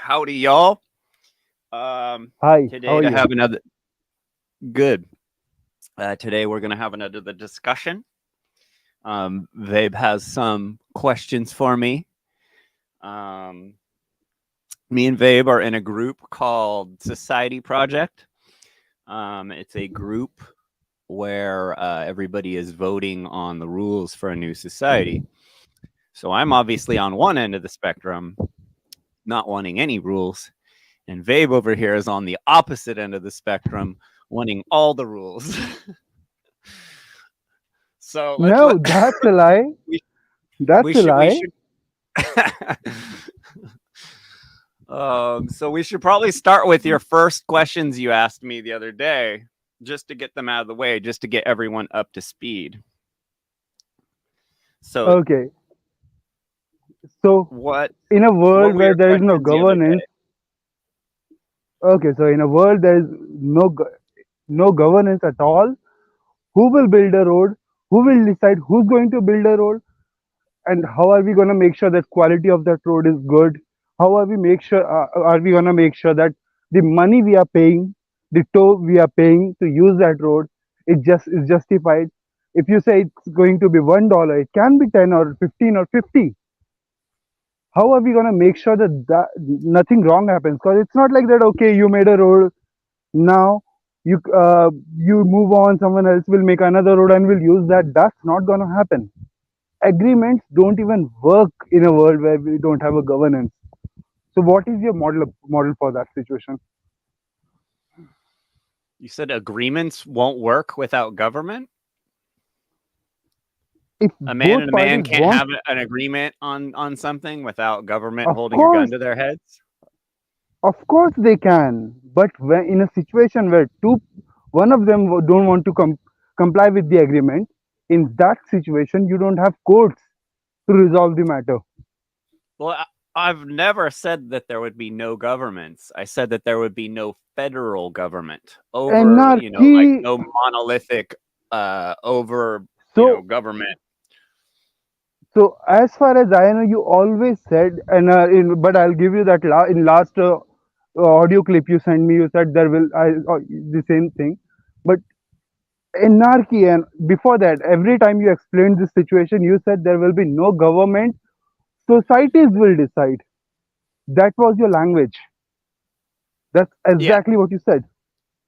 Howdy, y'all. Um, Hi, how today are to you? have another good. Today we're gonna have another discussion. Vabe has some questions for me. Um, Me and Vabe are in a group called Society Project. It's a group where everybody is voting on the rules for a new society. So I'm obviously on one end of the spectrum, not wanting any rules, and Vabe over here is on the opposite end of the spectrum, wanting all the rules. So let's let No, that's a lie. we That's a we lie. should so we should probably start with your first questions you asked me the other day, just to get them out of the way, just to get everyone up to speed. So Okay, so what in a what world were where your there is no questions the other governance, day? okay, so in a world there is no governance at all. Who will build a road? Who will decide who's going to build a road? And how are we going to make sure that quality of that road is good? How are we going to make sure that the money we are paying, the toll we are paying to use that road, it just is justified? If you say it's going to be $1, it can be 10 or 15 or 50. How are we going to make sure that nothing wrong happens? Because it's not like that. Okay, you made a road, now you move on. Someone else will make another road and will use that. That's not going to happen. Agreements don't even work in a world where we don't have a governance. So what is your model for that situation? You said agreements won't work without government? If A man both and a man parties can't want, have an agreement on something without government of holding a gun course, to their heads? of course they can. But when in a situation where one of them don't want to comply with the agreement, in that situation you don't have courts to resolve the matter. Well, I've never said that there would be no governments. I said that there would be no federal government over, like Anarchy. no monolithic over, So government. So as far as I know, you always said, and but I'll give you that in last audio clip you sent me. You said there will the same thing, but anarchy. And before that, every time you explained this situation, you said there will be no government. Societies will decide. That was your language. That's Yeah, exactly what you said.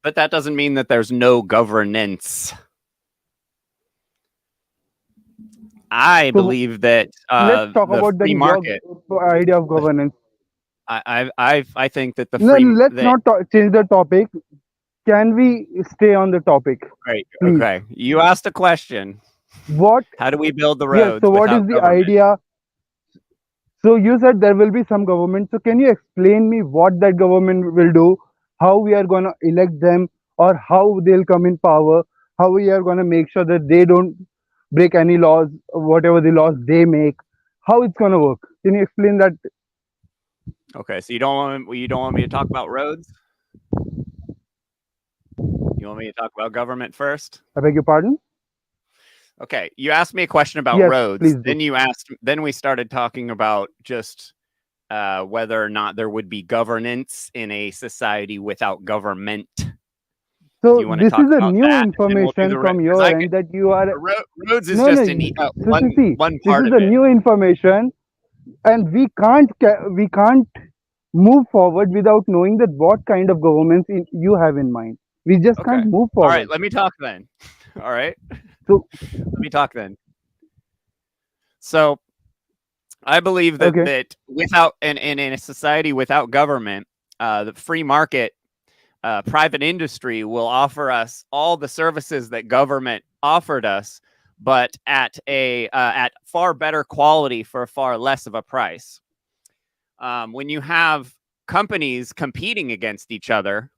but that doesn't mean that there's no governance. I So believe that let's talk the about free then your market. idea of governance. I think that the No, free let's that not change the topic. Can we stay on the topic, right. please? Okay, you asked a question. What How do we build the Yes, roads so what is without the government? idea? So you said there will be some government. So can you explain me what that government will do? How we are going to elect them, or how they'll come in power? How we are going to make sure that they don't break any laws, whatever the laws they make? How it's going to work? Can you explain that? Okay, so you don't want me to talk about roads? You want me to talk about government first? I beg your pardon? Okay, you asked me a question about Yes, roads. please do. Then we started talking about just whether or not there would be governance in a society without government. Do So you want to this talk is a about new that? And then we'll do information the from because your I could end that you are roads is no no. just So see, one this part is of a it. new information, and we can't move forward without knowing that what kind of governments you have in mind. We just Okay, can't move all right. forward. Let me talk then. All right, So let me talk then. So I believe that okay, without in a society without government, the free market, private industry will offer us all the services that government offered us, but at far better quality for far less of a price. When you have companies competing against each other,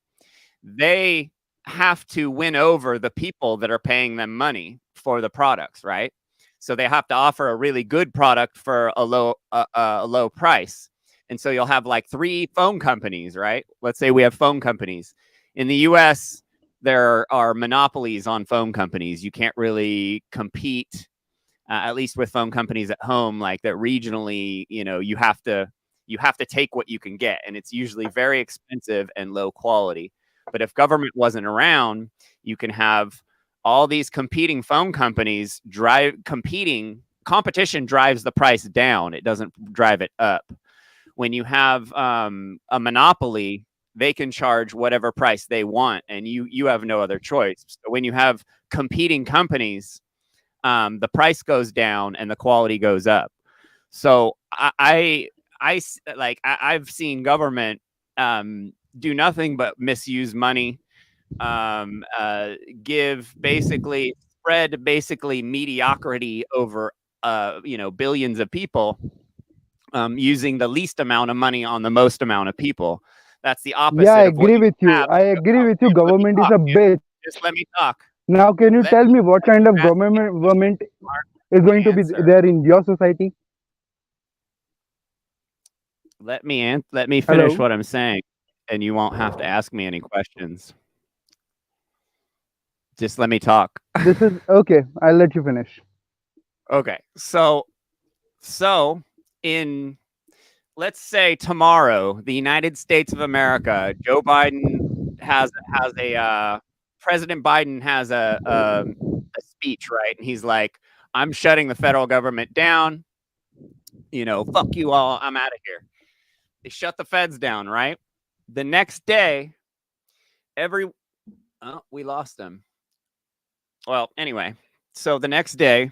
they have to win over the people that are paying them money for the products, right? So they have to offer a really good product for a low price. And so you'll have like three phone companies, right? Let's say we have phone companies. In the US, there are monopolies on phone companies. You can't really compete, at least with phone companies at home, like that regionally, you have to you have to take what you can get, and it's usually very expensive and low quality. But if government wasn't around, you can have all these competing phone companies competition drives the price down. It doesn't drive it up. When you have a monopoly, they can charge whatever price they want, and you have no other choice. So when you have competing companies, the price goes down and the quality goes up. So I've seen government do nothing but misuse money, spread mediocrity over billions of people, using the least amount of money on the most amount of people. That's the opposite Yeah, I of what agree you with you. have. I agree with you. Dude, let me Government is talk, a dude. bitch. Just let me talk. Now, can you Let tell me me what kind of ask government Mark, is going to be answer. there in your society? Let me finish Hello. what I'm saying, and you won't have to ask me any questions. Just let me talk. This is okay. I'll let you finish. Okay. So in, let's say tomorrow, the United States of America, Joe Biden has a President Biden has a speech, right? And he's like, I'm shutting the federal government down. Fuck you all. I'm out of here. They shut the feds down, right? The next day, we lost them. Well, anyway, so the next day,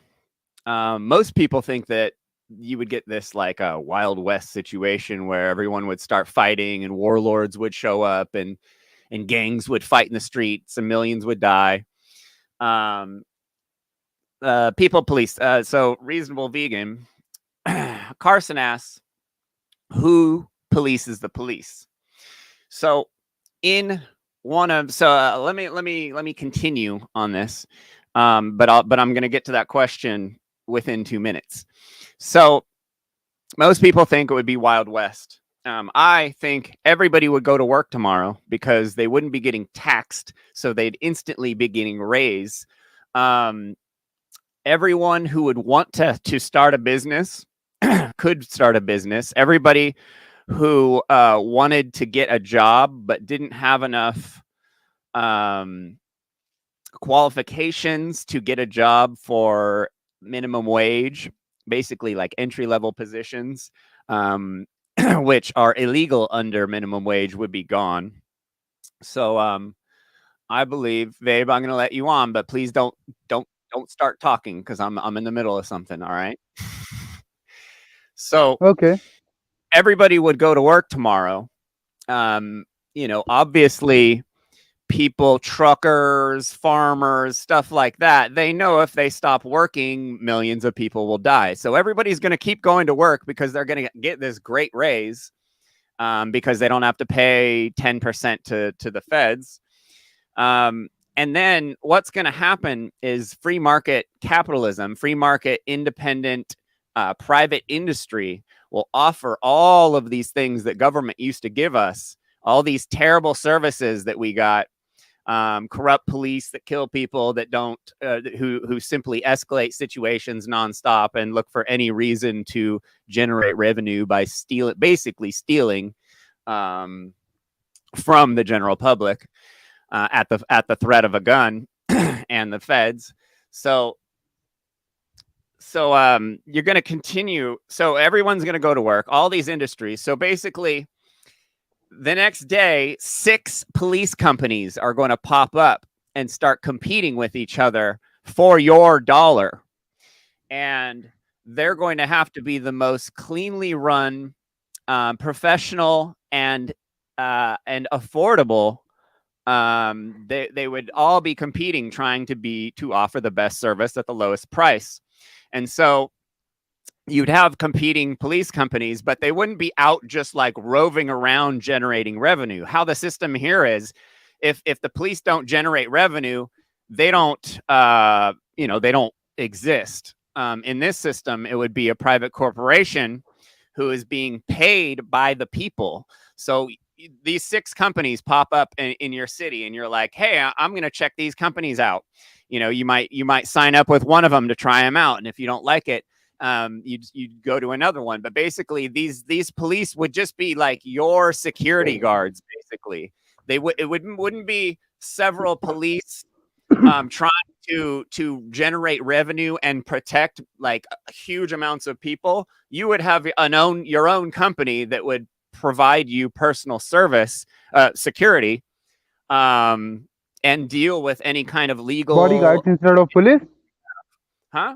most people think that you would get this like a Wild West situation where everyone would start fighting and warlords would show up and gangs would fight in the streets and millions would die. Police. So Reasonable Vegan, Carson asks, who polices the police? So let me continue on this. But I'm going to get to that question within 2 minutes. So most people think it would be Wild West. I think everybody would go to work tomorrow because they wouldn't be getting taxed, so they'd instantly be getting raise. Everyone who would want to start a business could start a business. Everybody who wanted to get a job but didn't have enough qualifications to get a job for minimum wage, basically like entry-level positions, which are illegal under minimum wage, would be gone. So I believe, Vabe, I'm going to let you on, but please don't start talking because I'm in the middle of something. All right. So Okay. everybody would go to work tomorrow. Obviously, people, truckers, farmers, stuff like that, they know if they stop working, millions of people will die. So everybody's going to keep going to work because they're going to get this great raise, because they don't have to pay 10% to the feds. And then what's going to happen is free market capitalism, free market independent private industry will offer all of these things that government used to give us, all these terrible services that we got. Corrupt police that kill people, that don't, who simply escalate situations nonstop and look for any reason to generate revenue by basically stealing from the general public at the threat of a gun and the feds. So you're going to continue. So everyone's going to go to work, all these industries. So basically, the next day, 6 police companies are going to pop up and start competing with each other for your dollar. And they're going to have to be the most cleanly run, professional, and affordable. They would all be competing, trying to offer the best service at the lowest price. And so you'd have competing police companies, but they wouldn't be out just like roving around generating revenue. How the system here is, if the police don't generate revenue, they don't exist. In this system, it would be a private corporation who is being paid by the people. So these 6 companies pop up in your city, and you're like, hey, I'm going to check these companies out. You might sign up with one of them to try them out, and if you don't like it, you'd go to another one. But basically, these police would just be like your security guards. Basically, it wouldn't be several police trying to generate revenue and protect like huge amounts of people. You would have your own company that would provide you personal service, security, and deal with any kind of legal Bodyguards instead of police. huh?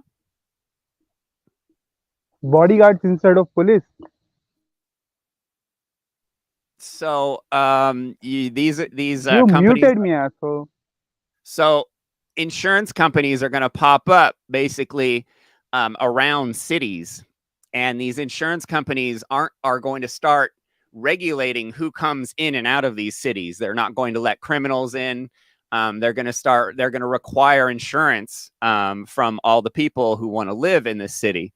Bodyguards instead of police. So these You companies. muted me, asshole. So insurance companies are going to pop up basically around cities, and these insurance companies are going to start regulating who comes in and out of these cities. They're not going to let criminals in. They're going to require insurance from all the people who want to live in this city.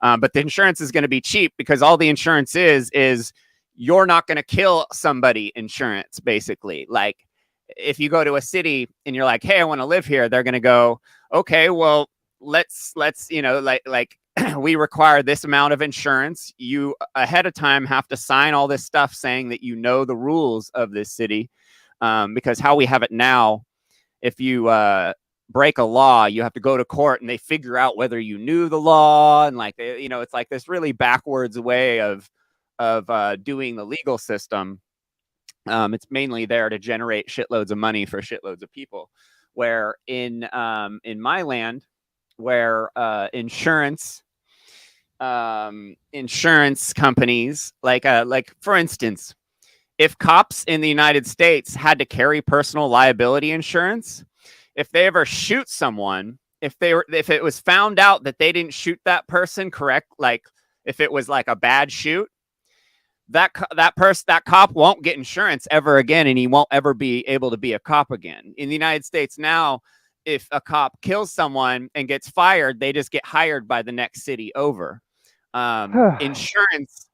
But the insurance is going to be cheap because all the insurance is you're not going to kill somebody insurance, basically. Like if you go to a city and you're like, hey, I want to live here, they're going to go, okay, well, let's, like we require this amount of insurance. You ahead of time have to sign all this stuff saying that you know the rules of this city. Because how we have it now, if you break a law, you have to go to court and they figure out whether you knew the law. And like, it's like this really backwards way of doing the legal system. It's mainly there to generate shitloads of money for shitloads of people. Where in my land, where insurance companies, like for instance, if cops in the United States had to carry personal liability insurance, if they ever shoot someone, if it was found out that they didn't shoot that person correct, like if it was like a bad shoot, that cop won't get insurance ever again, and he won't ever be able to be a cop again. In the United States now, if a cop kills someone and gets fired, they just get hired by the next city over. Insurance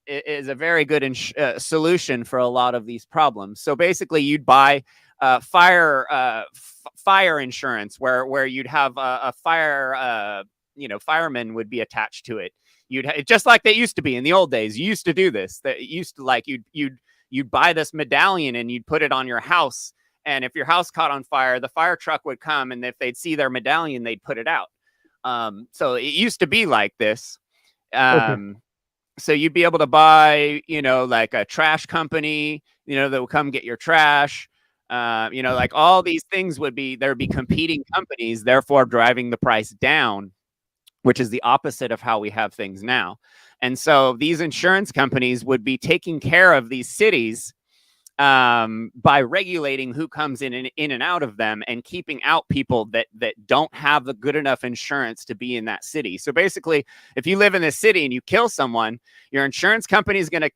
is a very good solution for a lot of these problems. So basically, you'd buy fire insurance where you'd have a fire, firemen would be attached to it. Just like they used to be in the old days. You used to do this. That used to like you'd buy this medallion and you'd put it on your house. And if your house caught on fire, the fire truck would come, and if they'd see their medallion, they'd put it out. So it used to be like this. Okay. So you'd be able to buy, like a trash company, that will come get your trash. Like all these things there'd be competing companies, therefore driving the price down, which is the opposite of how we have things now. And so these insurance companies would be taking care of these cities by regulating who comes in and out of them, and keeping out people that don't have the good enough insurance to be in that city. So basically, if you live in this city and you kill someone, your insurance company is gonna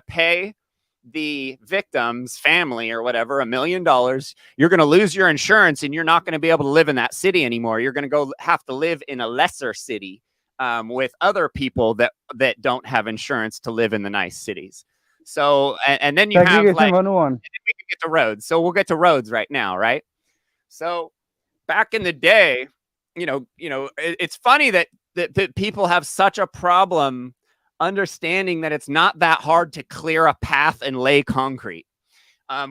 pay the victim's family or whatever $1 million. You're going to lose your insurance, and you're not going to be able to live in that city anymore. You're going to have to live in a lesser city with other people that don't have insurance to live in the nice cities. So, and then you have like, and then we can get to roads. So we'll get to roads right now, right? So back in the day, it's funny that people have such a problem understanding that it's not that hard to clear a path and lay concrete.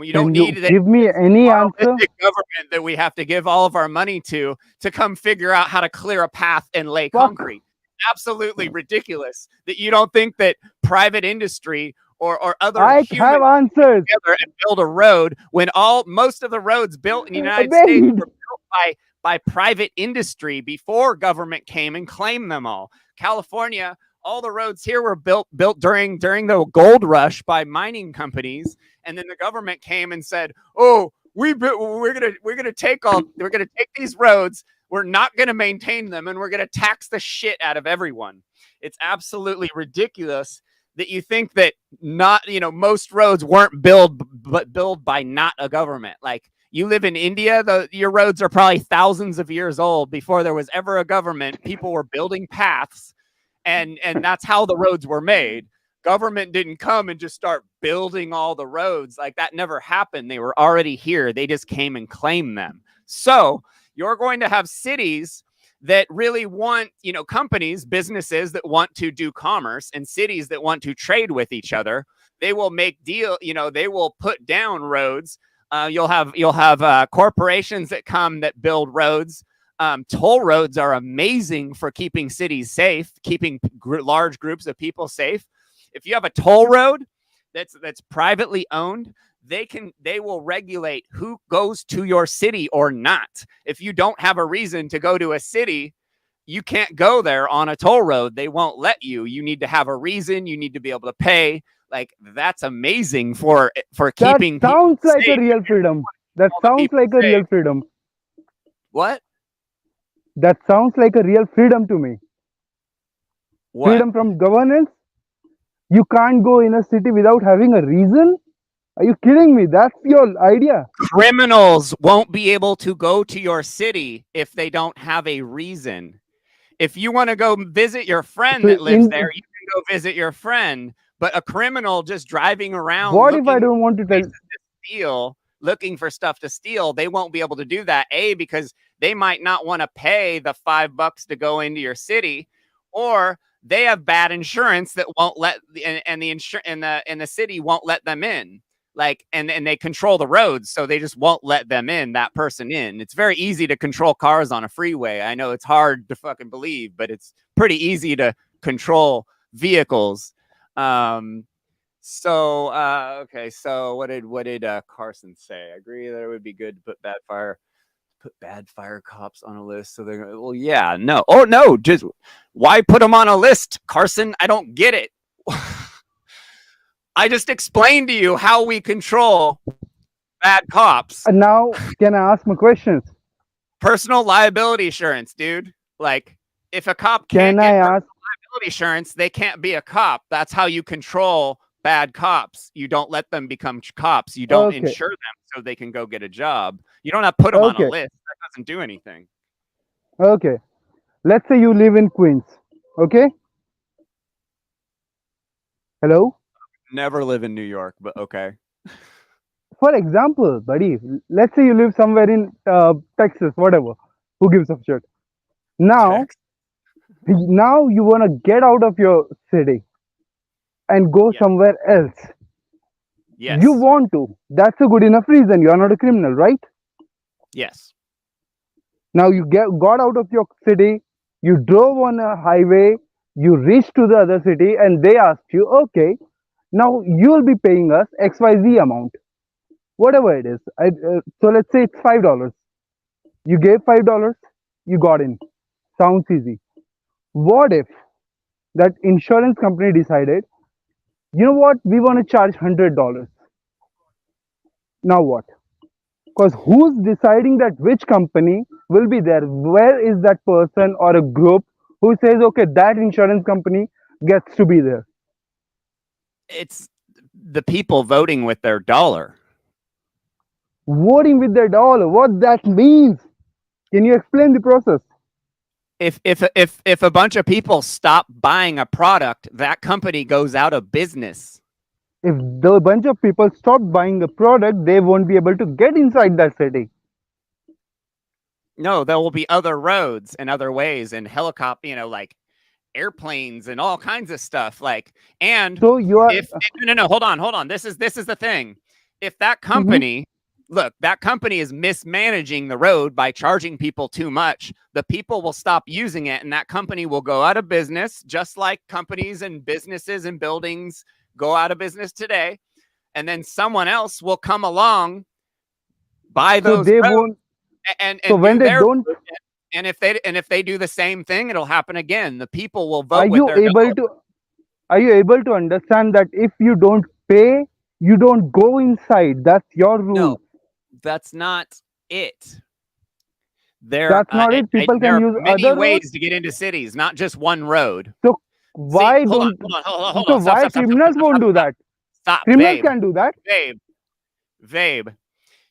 You don't need to give me any answer. Government that we have to give all of our money to come figure out how to clear a path and lay concrete. Absolutely ridiculous that you don't think that private industry or other humans have answers together and build a road, when most of the roads built in the United States were built by private industry before government came and claimed them all. California, all the roads here were built during the gold rush by mining companies, and then the government came and said, "Oh, we're gonna take these roads. We're not gonna maintain them, and we're gonna tax the shit out of everyone." It's absolutely ridiculous that you think that most roads weren't built by not a government. Like, you live in India, your roads are probably thousands of years old. Before there was ever a government, people were building paths. And that's how the roads were made. Government didn't come and just start building all the roads. Like, that never happened. They were already here. They just came and claimed them. So you're going to have cities that really want, companies, businesses that want to do commerce, and cities that want to trade with each other. They will make they will put down roads. You'll have corporations that come that build roads. Toll roads are amazing for keeping cities safe, keeping large groups of people safe. If you have a toll road that's privately owned, they will regulate who goes to your city or not. If you don't have a reason to go to a city, you can't go there on a toll road. They won't let you. You need to have a reason. You need to be able to pay. Like, that's amazing for keeping. That sounds like safe. a real freedom. That sounds like a real freedom. What? That sounds like a real freedom to me. What? Freedom from governance. You can't go in a city without having a reason. Are you kidding me? That's your idea. Criminals won't be able to go to your city if they don't have a reason. If you want to go visit your friend that lives there, you can go visit your friend. But a criminal just driving around, what if I don't want to steal, looking for stuff to steal, they won't be able to do that. Because they might not want to pay the $5 to go into your city, or they have bad insurance that won't let and the city won't let them in. Like, and they control the roads, so they just won't let that person in. It's very easy to control cars on a freeway. I know it's hard to fucking believe, but it's pretty easy to control vehicles. Okay. So what did Carson say? I agree that it would be good to put bad fire cops on a list. So they're, well, yeah, no. Oh no, just why put them on a list, Carson? I don't get it. I just explained to you how we control bad cops. And now, can I ask my questions? Personal liability insurance, dude. Like, if a cop can't get personal liability insurance, they can't be a cop. That's how you control bad cops. You don't let them become cops. You don't insure them so they can go get a job. You don't have to put them on a list. That doesn't do anything. Okay. Let's say you live in Queens. Okay? Hello? Never live in New York, but okay. For example, buddy, let's say you live somewhere in Texas, whatever. Who gives a shit? Now you want to get out of your city and go somewhere else. Yes. You want to. That's a good enough reason. You're not a criminal, right? Yes. Now you got out of your city, you drove on a highway, you reached to the other city, and they asked you, okay, now you'll be paying us XYZ amount, whatever it is. So let's say it's $5. You gave $5, you got in. Sounds easy. What if that insurance company decided, you know what, we want to charge $100? Now what? Because who's deciding that which company will be there? Where is that person or a group who says, okay, that insurance company gets to be there? It's the people voting with their dollar. Voting with their dollar, what that means? Can you explain the process? If a bunch of people stop buying a product, that company goes out of business. If the bunch of people stop buying a product, they won't be able to get inside that city. No, there will be other roads and other ways and helicopter, like airplanes and all kinds of stuff. Like, and so you are no, hold on. This is the thing. If that company, look, that company is mismanaging the road by charging people too much, the people will stop using it, and that company will go out of business, just like companies and businesses and buildings go out of business today. And then someone else will come along, buy those roads, won't. And so when they don't, and if they do the same thing, it'll happen again. The people will vote. Are you able to understand that if you don't pay, you don't go inside? That's your rule. No, that's not it. That's not it. People can use many other ways roads to get into cities, not just one road. So why don't? Hold so on, why criminals won't do that? Stop. Criminals can do that. Babe,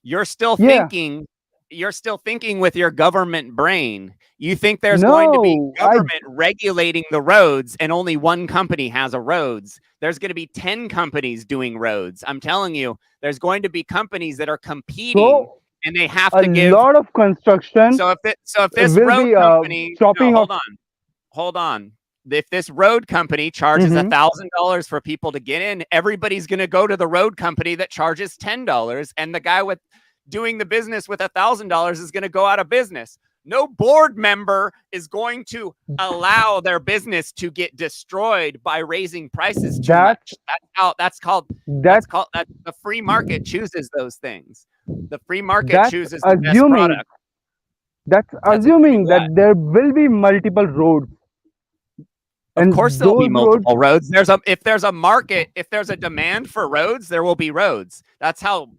you're still thinking. You're still thinking with your government brain. You think there's going to be government regulating the roads and only one company has a roads. There's going to be 10 companies doing roads. I'm telling you, there's going to be companies that are competing and they have A to give. lot of construction So if this will road be company, no, chopping off. hold on. If this road company charges Mhm. $1,000 for people to get in, everybody's going to go to the road company that charges $10, and the guy with doing the business with $1,000 is going to go out of business. No board member is going to allow their business to get destroyed by raising prices too That's much. That's called that's the free market chooses those things. The free market that's chooses the best assuming product. that's That's assuming that what? there will be multiple roads, Of and course there'll be those roads. multiple roads. If there's a market, if there's a demand for roads, there will be roads. That's how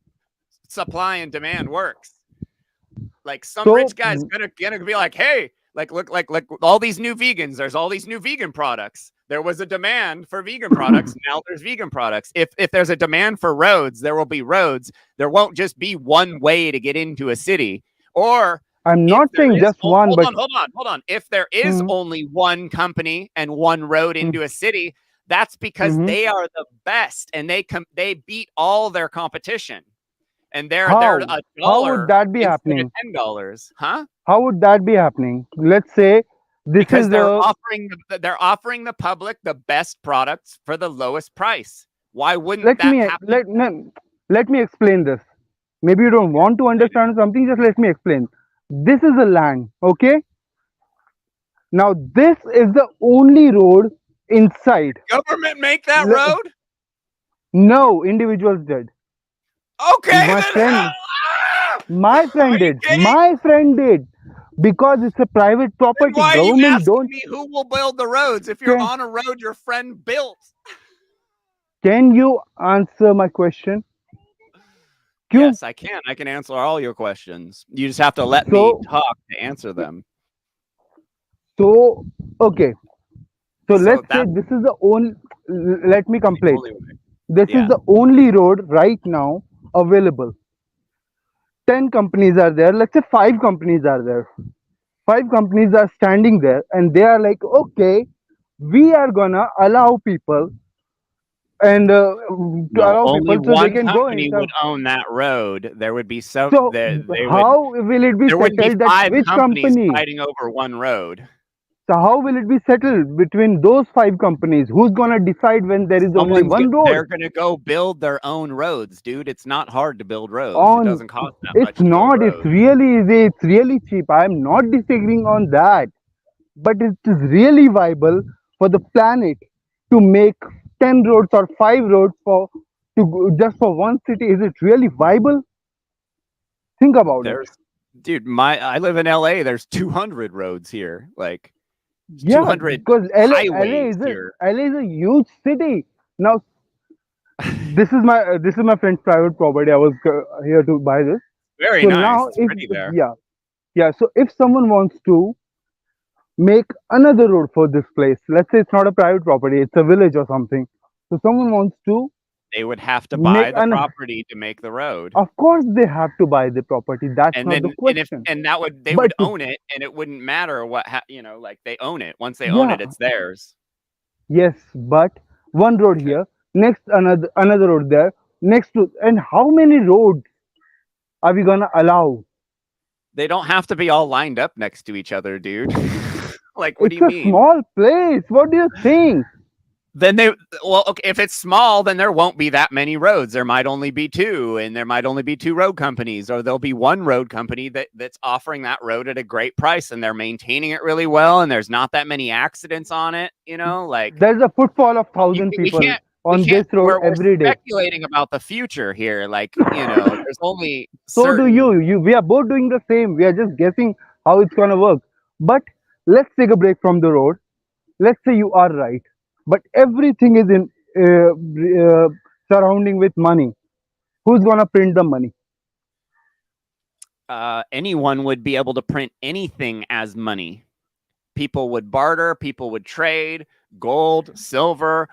supply and demand works. Like some So rich guy's gonna be like, hey, look all these new vegans. There's all these new vegan products. There was a demand for vegan products. Now there's vegan products. If there's a demand for roads, there will be roads. There won't just be one way to get into a city. Or I'm if not there saying is, just one, hold but on. If there is Mhm, only one company and one road mhm, into a city, that's because mhm. they are the best and they beat all their competition. And they're How a how would dollar that be instead of happening? $10, huh? How would that be happening? Let's say this Because is a. they're offering the public the best products for the lowest price. Why wouldn't Let that me happen? let no, let me explain this. Maybe you don't want to understand something. Just let me explain. This is a land, okay? Now this is the only road inside. Government make that Le- road? No individuals did. Okay, My then hell. friend, my Are friend you did. kidding? My friend did because it's a private Then property. why are you Government asking don't. me who will build the roads if you're Can, on a road your friend built? can you answer my question? Q. Yes, I can. I can answer all your questions. You just have to let me So talk to answer them. so okay. So So let's say that's this is the only. Let me the complete. only way. This is Yeah. the only road right now available. 10 companies are there. Let's say 5 companies are there. 5 companies are standing there and they are like, okay, we are gonna allow people and to No, allow only people so they one can go company inside. would own that road. There would be so So they would how will it be there wouldn't be settled that 5 which companies company? fighting over one road. So how will it be settled between those 5 companies? Who's gonna decide when there is only one road? They're gonna go build their own roads, dude. It's not hard to build roads. It On doesn't cost that it's much to build not. It's roads. really easy. It's really cheap. I'm not disagreeing on that, but it is really viable for the planet to make 10 roads or 5 roads for just for one city. Is it really viable? Think about it. There's dude, I live in LA. There's 200 roads here. Like Yeah, 200 because highways here. LA is a huge city. Now this is my friend's private property. I was here to buy this. Very So nice. now It's if pretty there. yeah, so if someone wants to make another road for this place, let's say it's not a private property, it's a village or something. So someone wants to They would have to make buy the an. property to make the road. Of course, they have to buy the property. That's And not the then question. that would they But would own it and it wouldn't matter what like they own it. Once they own yeah, it, it's theirs. yes, but one road Okay. here, next another road there, next to, and how many roads are we gonna allow? They don't have to be all lined up next to each other, dude. Like, what do It's you a mean? small place. What do you think? Then okay, if it's small, then there won't be that many roads. There might only be 2, and there might only be 2 road companies, or there'll be one road company that's offering that road at a great price and they're maintaining it really well and there's not that many accidents on it, like There's a footfall of you, 1,000 we people can't on this road we're every day. speculating about the future here. Like, there's only So do certain you. We are both doing the same. We are just guessing how it's gonna work. But let's take a break from the road. Let's say you are right, but everything is in surrounding with money. Who's gonna print the money? anyone would be able to print anything as money. People would barter, people would trade, gold, silver,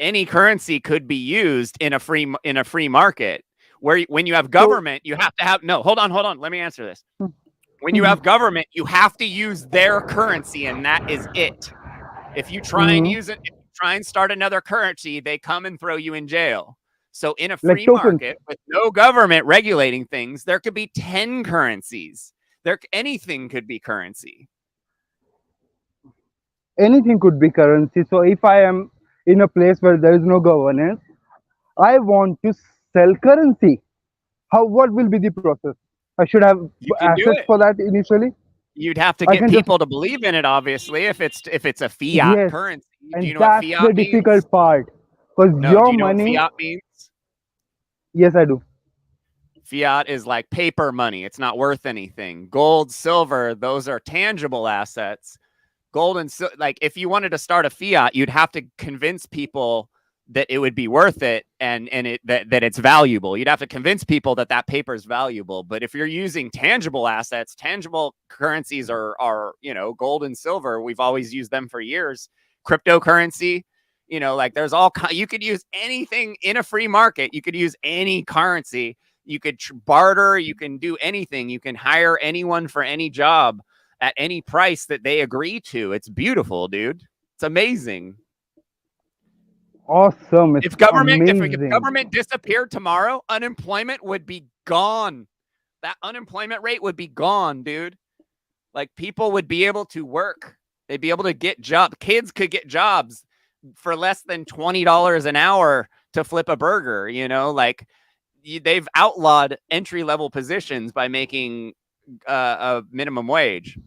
any currency could be used in a free market. When you have government, you have to have no, hold on, let me answer this. When you have government, you have to use their currency, and that is it. If you try and use it, if you try and start another currency, they come and throw you in jail. So in a like free tokens. market with no government regulating things, there could be 10 currencies. Anything could be currency. Anything could be currency. So if I am in a place where there is no governance, I want to sell currency. How? What will be the process? I should have You can do assets it. for that initially. You'd have to I get can just people to believe in it, obviously, if it's a fiat yes, currency. Do you and know what that's the fiat means? difficult part because No. Do your you know what money. fiat means? Yes, I do. Fiat is like paper money. It's not worth anything. Gold, silver, those are tangible assets. Gold and like if you wanted to start a fiat, you'd have to convince people that it would be worth it and that it's valuable. You'd have to convince people that that paper is valuable. But if you're using tangible assets, tangible currencies are gold and silver. We've always used them for years. Cryptocurrency, like there's you could use anything in a free market. You could use any currency. You could barter. You can do anything. You can hire anyone for any job at any price that they agree to. It's beautiful, dude. It's amazing. Awesome. It's If government disappeared tomorrow, unemployment would be gone. That unemployment rate would be gone, dude. Like people would be able to work. They'd be able to get jobs. Kids could get jobs for less than $20 an hour to flip a burger, like they've outlawed entry-level positions by making a minimum wage.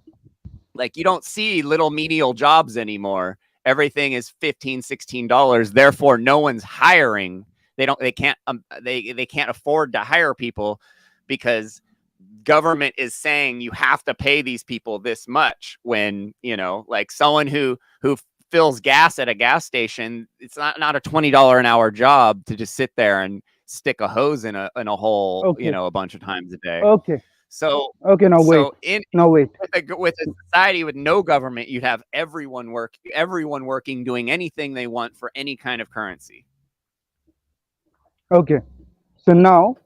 Like you don't see little menial jobs anymore. Everything is $15, $16. Therefore, no one's hiring. They can't afford to hire people because government is saying you have to pay these people this much when, like someone who fills gas at a gas station, it's not a $20 an hour job to just sit there and stick a hose in a hole, Okay. a bunch of times a day. Okay. So Okay. Now wait. Now wait. With a society with no government, you'd have everyone working, doing anything they want for any kind of currency. Okay. So now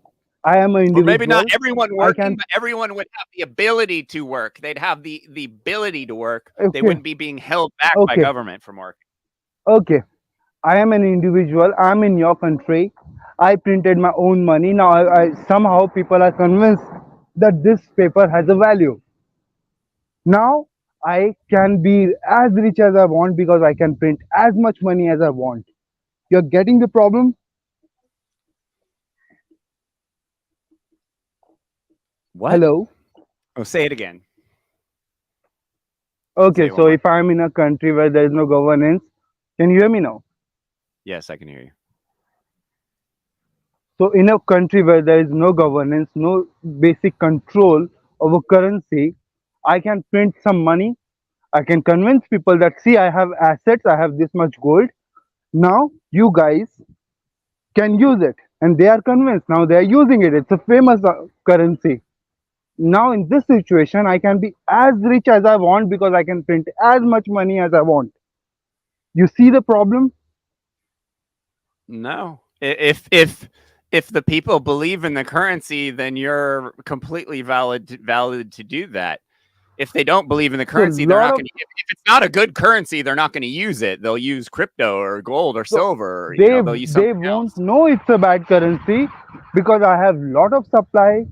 I am an individual. Or maybe not everyone working, but everyone would have the ability to work. They'd have the ability to work. Okay. They wouldn't be being held back by government from working. Okay. I am an individual. I'm in your country. I printed my own money. Now I somehow people are convinced that this paper has a value. Now I can be as rich as I want because I can print as much money as I want. You're getting the problem? What? Hello? Oh, say it again. Okay, so if I'm in a country where there is no governance, can you hear me now? Yes, I can hear you. So in a country where there is no governance, no basic control over currency, I can print some money. I can convince people that, see, I have assets, I have this much gold. Now you guys can use it. And they are convinced. Now they are using it. It's a famous currency. Now in this situation, I can be as rich as I want because I can print as much money as I want. You see the problem? No. If the people believe in the currency, then you're completely valid to do that. If they don't believe in the currency, they're not going to. If it's not a good currency, they're not going to use it. They'll use crypto or gold or silver. Or, they'll use they won't know it's a bad currency because I have a lot of supply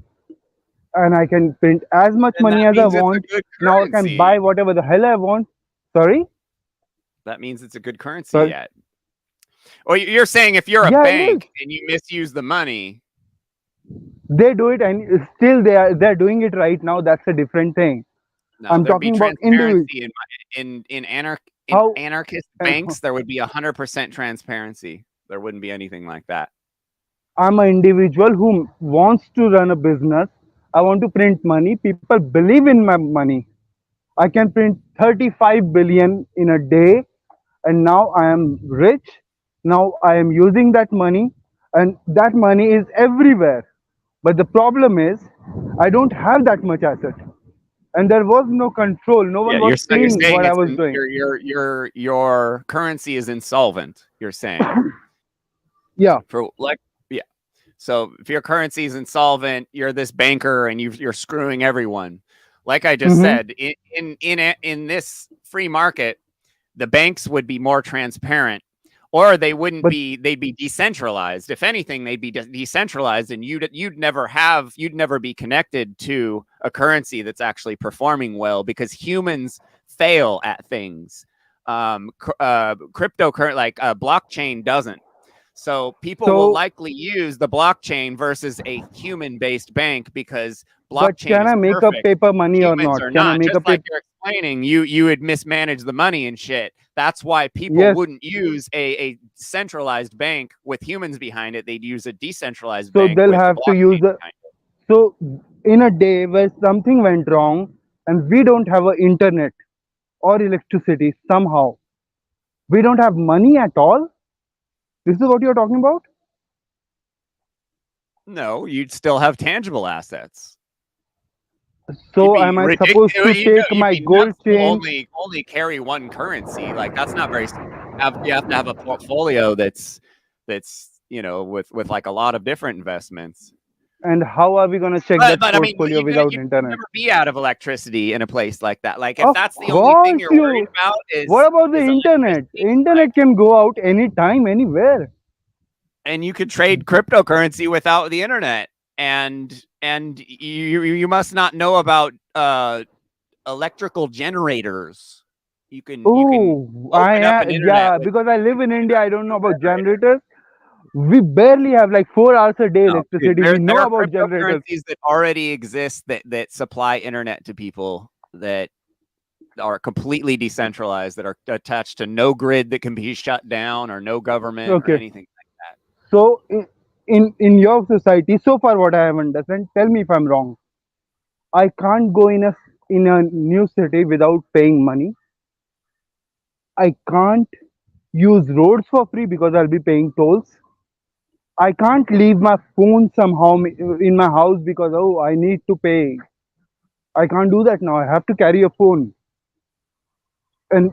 and I can print as much money as I want. Now I can buy whatever the hell I want. Sorry? That means it's a good currency yet. Or you're saying if you're a bank and you misuse the money. They do it and still they're doing it right now. That's a different thing. No, I'm talking about transparency in anarchist banks. There would be 100% transparency. There wouldn't be anything like that. I'm an individual who wants to run a business. I want to print money. People believe in my money. I can print 35 billion in a day, and now I am rich. Now I am using that money, and that money is everywhere. But the problem is, I don't have that much asset. And there was no control. No one was seeing what I was doing. Your currency is insolvent. You're saying, yeah. So if your currency is insolvent, you're this banker and you're screwing everyone. Like I just said, in this free market, the banks would be more transparent. Or they wouldn't But be. They'd be decentralized. If anything, they'd be decentralized, and you'd never be connected to a currency that's actually performing well because humans fail at things. Cryptocurrency, like blockchain, doesn't. So people will so, likely use the blockchain versus a human-based bank because but blockchain can is I make a perfect. paper money or Humans not? are Can I not. make a Just like paper? you're explaining, you would mismanage the money and shit. That's why people Yes. wouldn't use a centralized bank with humans behind it. They'd use a decentralized So bank they'll with the have to use blockchain the. behind it. So in a day where something went wrong and we don't have a internet or electricity somehow, we don't have money at all. This is what you're talking about. No, you'd still have tangible assets. You'd So be am I ridiculous. supposed to take You'd my be gold nuts to chain? only carry one currency. Like that's not very. You have to have a portfolio that's with like a lot of different investments. And how are we gonna check that But I mean, portfolio you without could internet? never be out of electricity in a place like that. Like if Of that's the only thing course you're worried you. about What about the is internet? electricity, Internet can go out anytime, anywhere. and you could trade cryptocurrency without the internet, and you must not know about electrical generators. You can Oh, open up an internet yeah, with because I live in India. I don't know about generators. generators. We barely have like 4 hours a day No, dude, electricity. We know there are about generators. cryptocurrencies that already exist that supply internet to people that are completely decentralized, that are attached to no grid that can be shut down or no government or Okay. anything like that. So in your society, so far what I have understood, tell me if I'm wrong. I can't go in a new city without paying money. I can't use roads for free because I'll be paying tolls. I can't leave my phone somehow in my house because oh I need to pay. I can't do that now. I have to carry a phone. And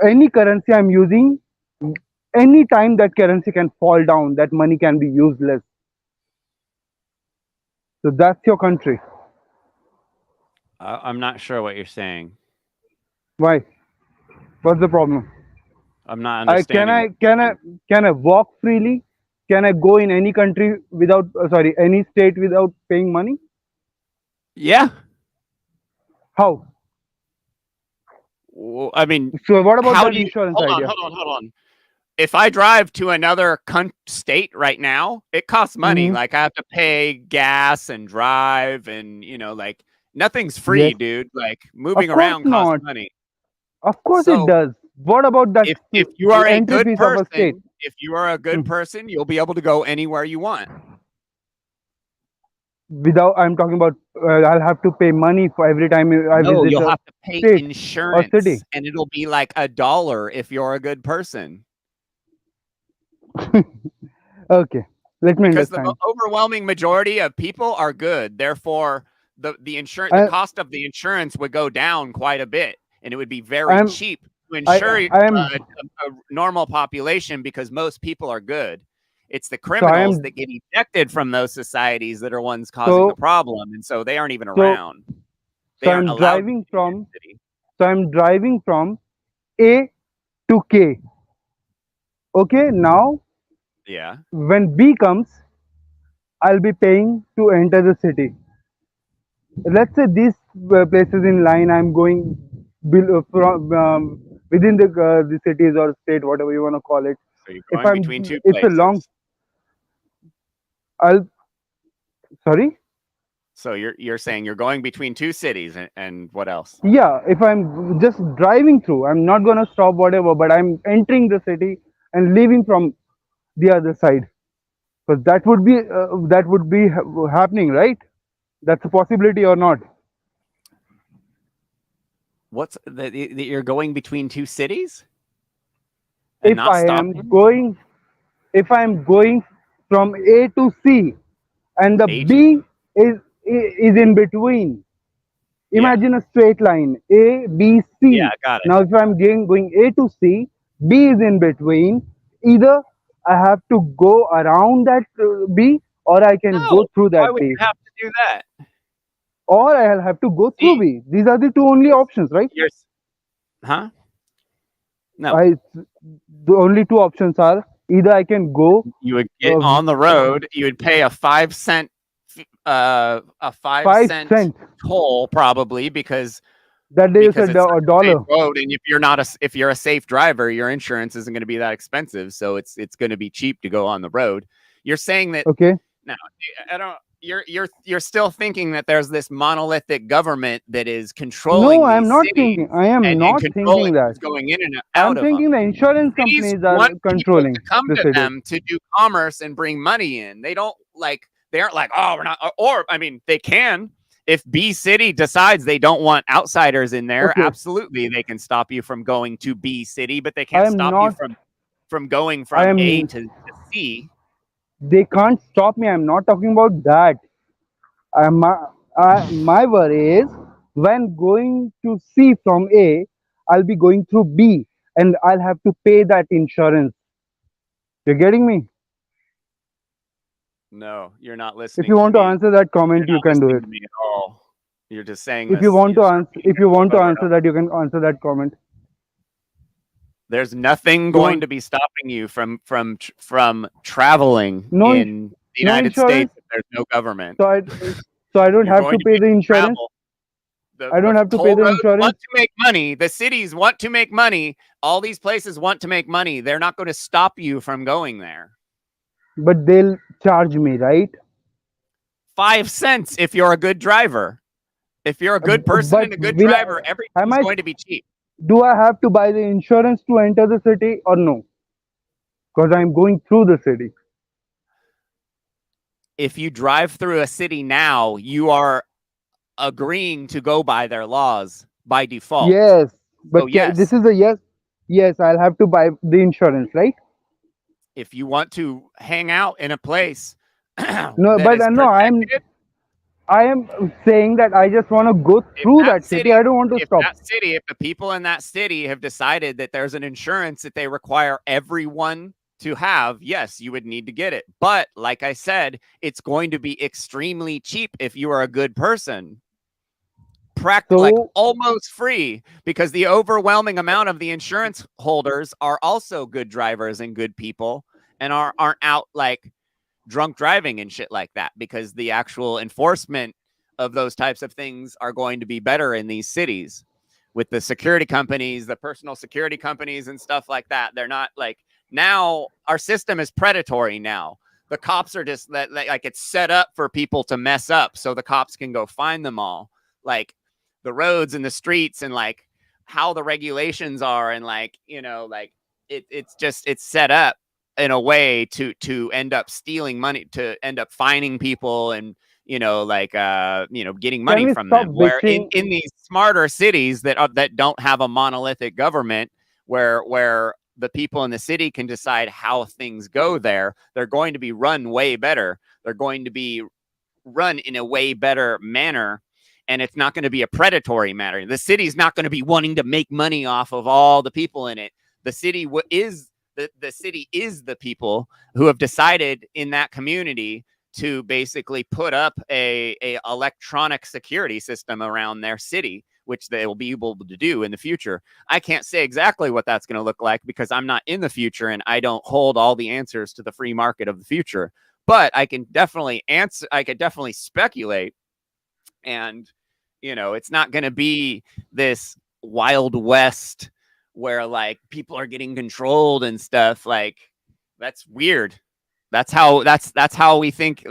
any currency I'm using, any time that currency can fall down, that money can be useless. So that's your country. I'm not sure what you're saying. Why? What's the problem? I'm not I can understanding. I can I can I walk freely? Can I go in any country without sorry any state without paying money? Yeah. How? Well, I mean, So what about how that do you? insurance Hold on, idea? hold on. If I drive to another state right now, it costs money. Hmm. Like I have to pay gas and drive, and like nothing's free, Yes, dude. Like of moving course around costs not. money. Of course it So does. What about that if you are a entry good fees of a state? person, if you are a Hmm. good person, you'll be able to go anywhere you want. Without I'm talking about I'll have to pay money for every time I No, visit you'll a have to pay state or city. insurance, and it'll be like $1 if you're a good person. Okay, let me Because the understand. overwhelming majority of people are good. Therefore, the insurance, the I, cost of the insurance would go down quite a bit, and it would be very I'm cheap to insure I am a normal population because most people are good. It's the so I criminals am that get ejected from those societies that are ones causing the so problem, and so they aren't even so around. They so aren't I'm allowed to driving be in your from city. so I'm driving from A to K. Okay, now Yeah. when B comes, I'll be paying to enter the city. Let's say these places in line I'm going from within the cities or state, whatever you want to call it. So you're If going I'm, between two it's a long. places. I'll sorry. So you're saying you're going between two cities, and what else? Yeah, if I'm just driving through, I'm not gonna stop whatever, but I'm entering the city and leaving from the other side. Because that would be happening, right? That's a possibility or not? What's that you're going between two cities and If not I am stopping? going, if I'm going from A to C, and the A to B is in between. Yeah, Imagine a straight line A, B, yeah, C. got it. Now, if I'm going A to C, B is in between. Either I have to go around that B, or I can go No, through why that would B, you have to do that? or I'll have to go through See, B. These are the two only options, right? you're, huh? No, I the only two options are either I can go You would get on the road. You would pay a 5 cent, a 5 cent 5 cents. toll probably because That day you said it's such a a dollar. safe road, and if you're a safe driver, your insurance isn't going to be that expensive, so it's going to be cheap to go on the road. You're saying that Okay. no, I don't. You're still thinking that there's this monolithic government that is controlling No, I am these not cities thinking. I am and not controlling thinking that. who's going in and I out am of them. thinking the insurance Cities companies are want people controlling to come the to city. them to do commerce and bring money in. They aren't like, oh, we're not. Or I mean, they can. If B City decides they don't want outsiders in there, Okay. absolutely, they can stop you from going to B City, but they I can't am stop you not. from going I from A am. to C. They can't stop me. I'm not talking about that. My worry is when going to C from A, I'll be going through B and I'll have to pay that insurance. You're getting me? No, you're not If listening you to want to me. answer that You're comment, you not can do listening it. to me at all. You're just saying If you this. want You're to just answer, repeating if you want to yourself over and answer over. that, you can answer that comment. There's nothing You going want to be stopping you from traveling no in the no United insurance, States if there's no government. so I don't You're have to going to be pay the able to insurance. travel. I don't The have to pay toll the roads insurance, want to make money. The cities want to make money. All these places want to make money. They're not going to stop you from going there. but they'll charge me, right? 5 cents if you're a good driver. If you're a good person But and a good will driver, I? Am everything's I? going to be cheap. Do I have to buy the insurance to enter the city or no? Because I'm going through the city. If you drive through a city now, you are agreeing to go by their laws by default. Yes, So but this yes, is a yes. Yes, I'll have to buy the insurance, right? if you want to hang out in a place No, that but is no, protected, I am saying that I just want to go if through that that city. I don't want to stop. if the people in that city have decided that there's an insurance that they require everyone to have, yes, you would need to get it. But like I said, it's going to be extremely cheap if you are a good person. Like So almost free, because the overwhelming amount of the insurance holders are also good drivers and good people and aren't out like drunk driving and shit like that, because the actual enforcement of those types of things are going to be better in these cities with the security companies, the personal security companies and stuff like that. They're not like, now our system is predatory now. The cops are just like it's set up for people to mess up so the cops can go find them all. Like the roads and the streets and like how the regulations are, and like, like it's set up in a way to end up stealing money, to end up fining people and getting can money we from stop them, where bitching? in these smarter cities that don't have a monolithic government, where the people in the city can decide how things go there, they're going to be run way better. They're going to be run in a way better manner, and it's not going to be a predatory matter. The city's not going to be wanting to make money off of all the people in it. The city is the people who have decided in that community to basically put up a electronic security system around their city, which they will be able to do in the future. I can't say exactly what that's going to look like because I'm not in the future and I don't hold all the answers to the free market of the future. But I can definitely answer. I could definitely speculate, and it's not going to be this Wild West where like people are getting controlled and stuff. Like that's weird. That's how we think.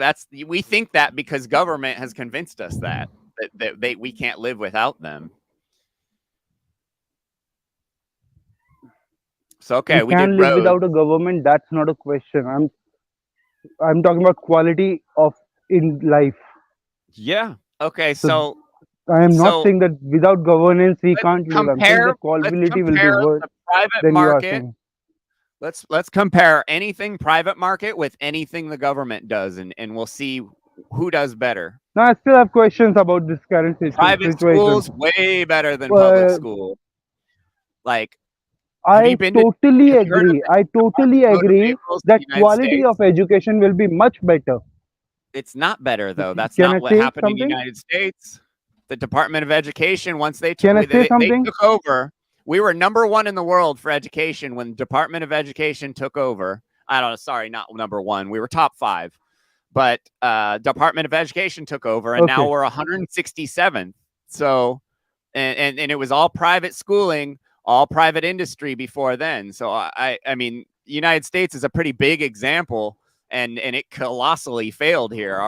We think that because government has convinced us that we can't live without them. So okay, we can did live roads. without a government. That's not a question. I'm talking about quality of in life. Yeah. Okay. So So I am not so saying that without governance we let's can't live. I'm saying the let's quality will be compare worse the private than you are market. saying. Let's compare anything private market with anything the government does, and we'll see who does better. Now I still have questions about this current Private situation. schools way better than public Well, school. Like, have you I been to? totally Have you heard of agree. the I Department totally of Motor agree Vehicles in that the United quality of States? education will be much better. It's not better though. That's Can I not what say happened in the something? United States. The Department of Education, once they Can I say they something? took over We were number one in the world for education when the Department of Education took over. I don't know. Sorry, not number one. We were top 5, but Department of Education took over, and now Okay. we're 167th. So, and it was all private schooling, all private industry before then. So I mean, the United States is a pretty big example, and it colossally failed here.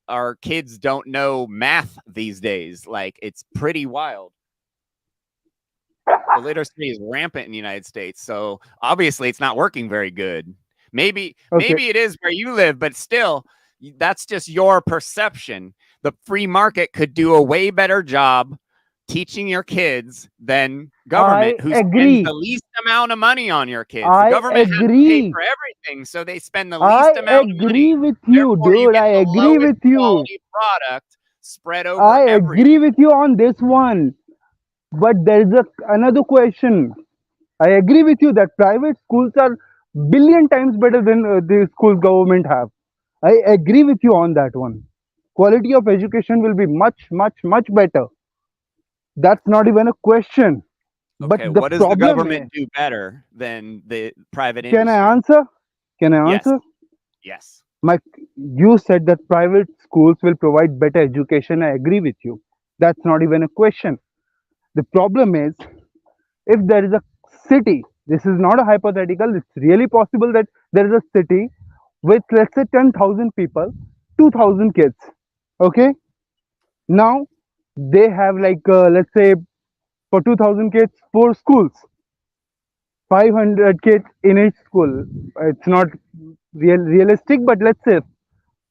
Our kids don't know math these days. Like, it's pretty wild. The literacy is rampant in the United States. So obviously it's not working very good. Maybe it is where you live, but still, that's just your perception. The free market could do a way better job teaching your kids than government, who spends agree. the least amount of money on your kids. I The government has to pay agree. for everything, so they spend the I least amount of money. agree with you, Therefore, you dude. get I the agree lowest with you. quality product spread over I everything. agree with you on this one. But there's another question. I agree with you that private schools are billion times better than the schools government have. I agree with you on that one. Quality of education will be much, much, much better. That's not even a question. But Okay, the what does the problem government do better than the private is, can industry? I answer? Can I Yes. answer? Yes. You said that private schools will provide better education. I agree with you. That's not even a question. The problem is, if there is a city, this is not a hypothetical, it's really possible that there is a city with, let's say, 10,000 people, 2,000 kids. Okay? Now, they have, like, let's say, for 2,000 kids, 4 schools, 500 kids in each school. It's not realistic, but let's say,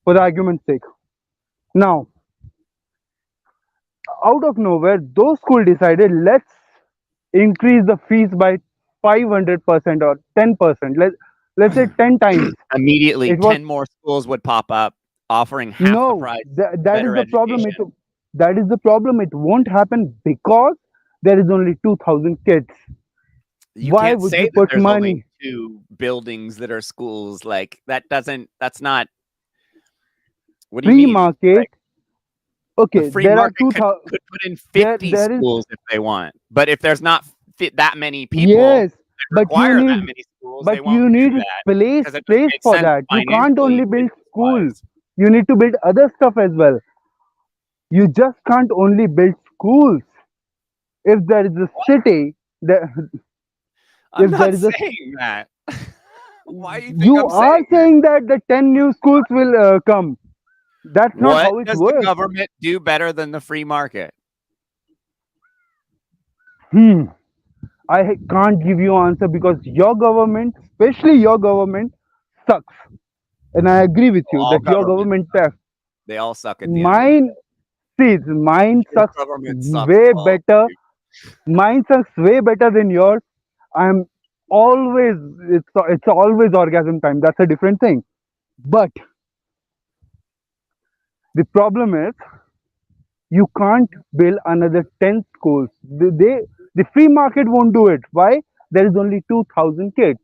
for the argument's sake. Now, out of nowhere, those schools decided, let's increase the fees by 500% or 10%. Let's say 10 times. Immediately, It was 10 more schools would pop up offering half the no. price. That is better the problem. education. That is the problem. It won't happen because there is only 2,000 kids. You Why can't would say you that put there's money? only 2 buildings that are schools. Like, that's not. What do you Free mean? market. Like, Okay, the free there are market 2,000. could put in There 50 is schools if they want. But if there's not that many people yes, that but you require that need many schools, they but won't you do need that place because it doesn't make for sense that. You can't financially, only build schools. business-wise. You need to build other stuff as well. You just can't only build schools. If there is a city, I'm if there not is a saying that. Why do you think you I'm are saying that? saying that the 10 new schools will come. That's not What how it does the works. government do better than the free market? I can't give you an answer because your government, especially your government, sucks. And I agree with you All that your governments government suck. sucks. They all suck at the end of the day. Mine, see, mine Your sucks government sucks way balls, better. dude. Mine sucks way better than yours. I'm always, it's always orgasm time. That's a different thing. But the problem is, you can't build another 10 schools. The free market won't do it. Why? There is only 2,000 kids.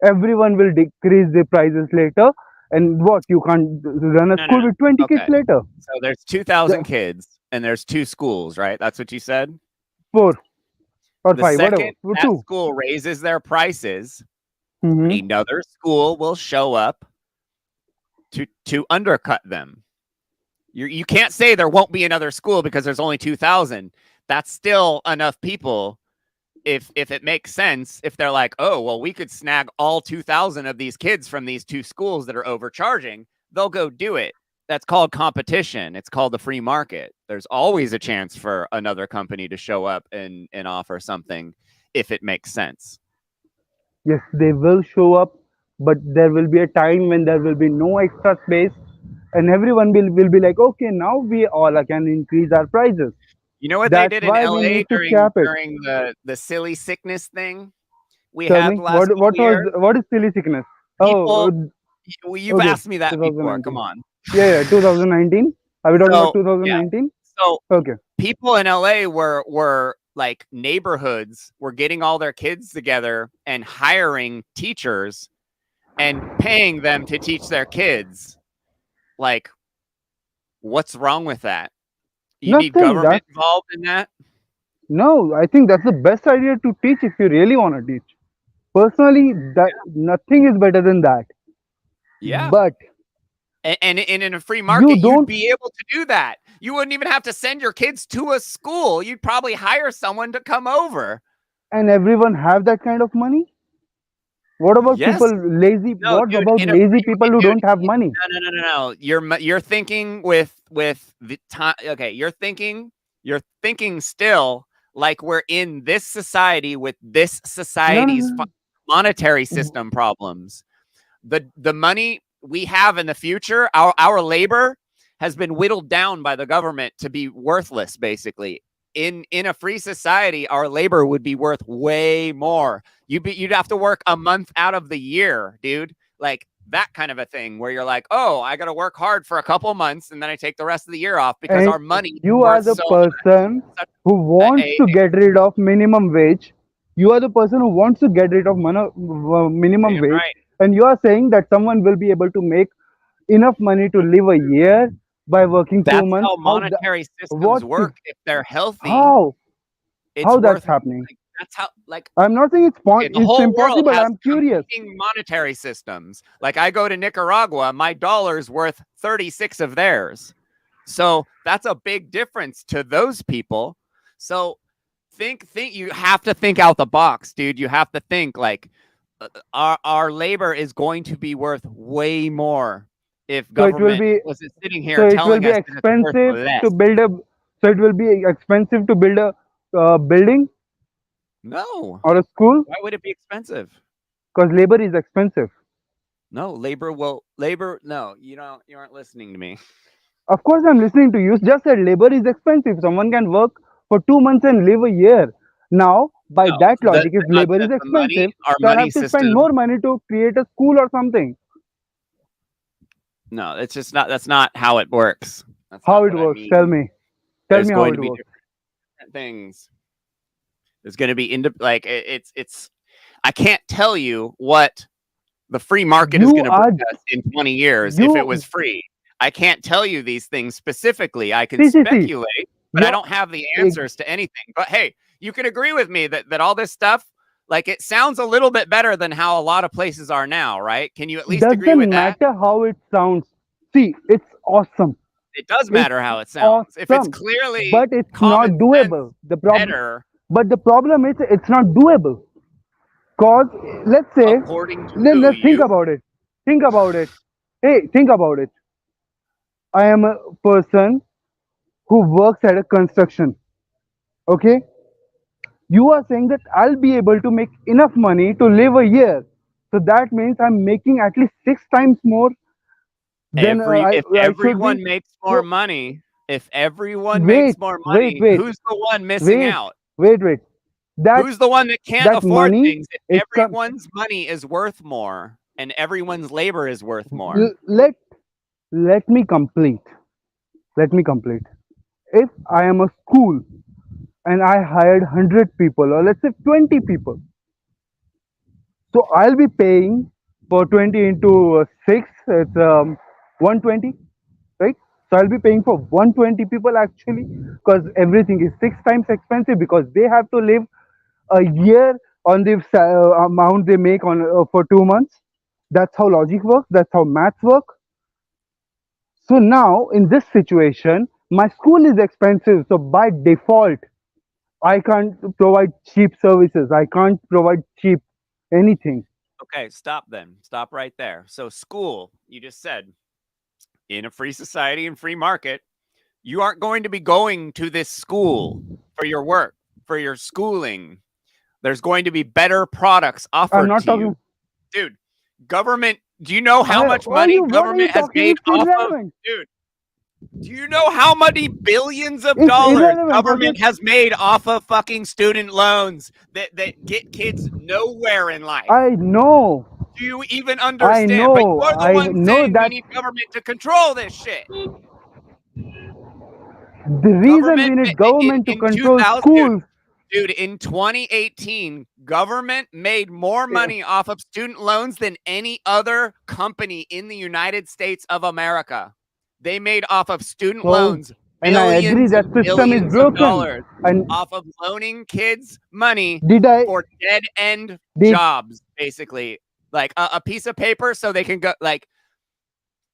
Everyone will decrease the prices later. And what? You can't run a No, no, school no. with 20 kids Okay. later. So there's 2,000 The kids and there's 2 schools, right? That's what you said? 4 or The 5, whatever. second that 2. school raises their prices, Mhm. another school will show up to undercut them. You can't say there won't be another school because there's only 2,000. That's still enough people. If it makes sense, if they're like, oh, well, we could snag all 2,000 of these kids from these 2 schools that are overcharging, they'll go do it. That's called competition. It's called the free market. There's always a chance for another company to show up and offer something if it makes sense. Yes, they will show up, but there will be a time when there will be no extra space, and everyone will be like, okay, now we all can increase our prices. You know what they That's did in why we LA need to cap it. during the silly sickness thing we Tell had me, last year? what is silly sickness? People, Oh, you've okay, asked me that before. Come 2019. on. Yeah, 2019. Are we talking about So yeah, 2019? so Okay. people in LA were like neighborhoods were getting all their kids together and hiring teachers and paying them to teach their kids. Like, what's wrong with that? You need Nothing. government involved in that? No, I think that's the best idea to teach if you really want to teach. Personally, that nothing is better than that. Yeah. But And in a free you market, you'd don't, be able to do that. You wouldn't even have to send your kids to a school. You'd probably hire someone to come over. and everyone have that kind of money. What about people Yes. lazy? No, What dude. about In a lazy free, people who dude. don't have money? No. You're thinking with the time. Okay, you're thinking still like we're in this society with this No, no, society's no. monetary system problems. The money we have in the future, our labor has been whittled down by the government to be worthless, basically. In a free society, our labor would be worth way more. You'd have to work a month out of the year, dude. Like that kind of a thing where you're like, oh, I got to work hard for a couple months and then I take the rest of the year off because And our money is you are worth the so person much. who wants A, to get rid of minimum wage. You are the person who wants to get rid of minimum damn wage, right. and you are saying that someone will be able to make enough money to live a year by working two That's months. how monetary systems What? work. If they're healthy, How? it's How that's worth happening? like that's how like I'm not saying okay, the it's whole world impossible. has I'm curious. competing monetary systems. Like I go to Nicaragua, my dollar's worth 36 of theirs. So that's a big difference to those people. So think you have to think out the box, dude. You have to think like our labor is going to be worth way more if So it will government be was sitting so here it will telling be us that it's worth expensive to less. build a so it will be expensive to build a building No. or a school Why would it be expensive? because labor is expensive. No, no, you aren't listening to me. Of course, I'm listening to you. Just said labor is expensive. Someone can work for 2 months and live a year. Now, by No, that logic, if labor is the money, expensive, our so I'll money have to spend system. more money to create a school or something. No, it's just not. That's not how it works. That's How not it what I works? Tell mean. me. Tell There's me how going it to be works. different things. There's going to be like it's. I can't tell you what the free market is You going to are bring us in 20 years if it was you. free. I can't tell you these things specifically. I can See. speculate, but I You're don't have the answers to anything. But hey, you can agree with me that all this stuff, like it sounds a little bit better than how a lot of places are now, right? Can you at least agree with doesn't that? matter how it sounds. See, it's awesome. It does It's matter how it sounds. If it's awesome, clearly but it's not common sense doable. better, But the problem is it's not doable. Cause let's say, according to let's think you, about it. Think about it. Hey, think about it. I am a person who works at a construction. Okay, you are saying that I'll be able to make enough money to live a year. So that means I'm making at least 6 times more than if I should be. everyone makes more So money, if everyone makes wait, more wait, money, wait, who's the one missing wait, out? wait. That Who's the one that can't that afford money things? If is everyone's money is worth more and everyone's labor is worth more. let let me complete. Let me complete. If I am a school and I hired 100 people or let's say 20 people, so I'll be paying for 20 into 6, it's 120, right? So I'll be paying for 120 people actually because everything is 6 times expensive because they have to live a year on the amount they make on for 2 months. That's how logic works. That's how maths work. So now in this situation, my school is expensive. So by default, I can't provide cheap services. I can't provide cheap anything. Okay, stop then. Stop right there. So, school, you just said, in a free society and free market, you aren't going to be going to this school for your work, for your schooling. There's going to be better products I'm offered not to you. talking. Dude, government, do you know how much money What are you government has talking? made It's off of? irrelevant. Dude, do you know how many billions of It's dollars irrelevant. government has made off of fucking student loans that get kids nowhere in life? I know. Do you even understand? But you're the I one know saying we that need government to control this shit. the reason we Government need government to in control 2000, schools. dude, in 2018, government made more money off of student loans than any other company in the United States of America. They made off of student So loans And I agree billions that and system is billions of broken. dollars And off of loaning kids money did I for dead end did jobs, basically. Like a piece of paper so they can go, like,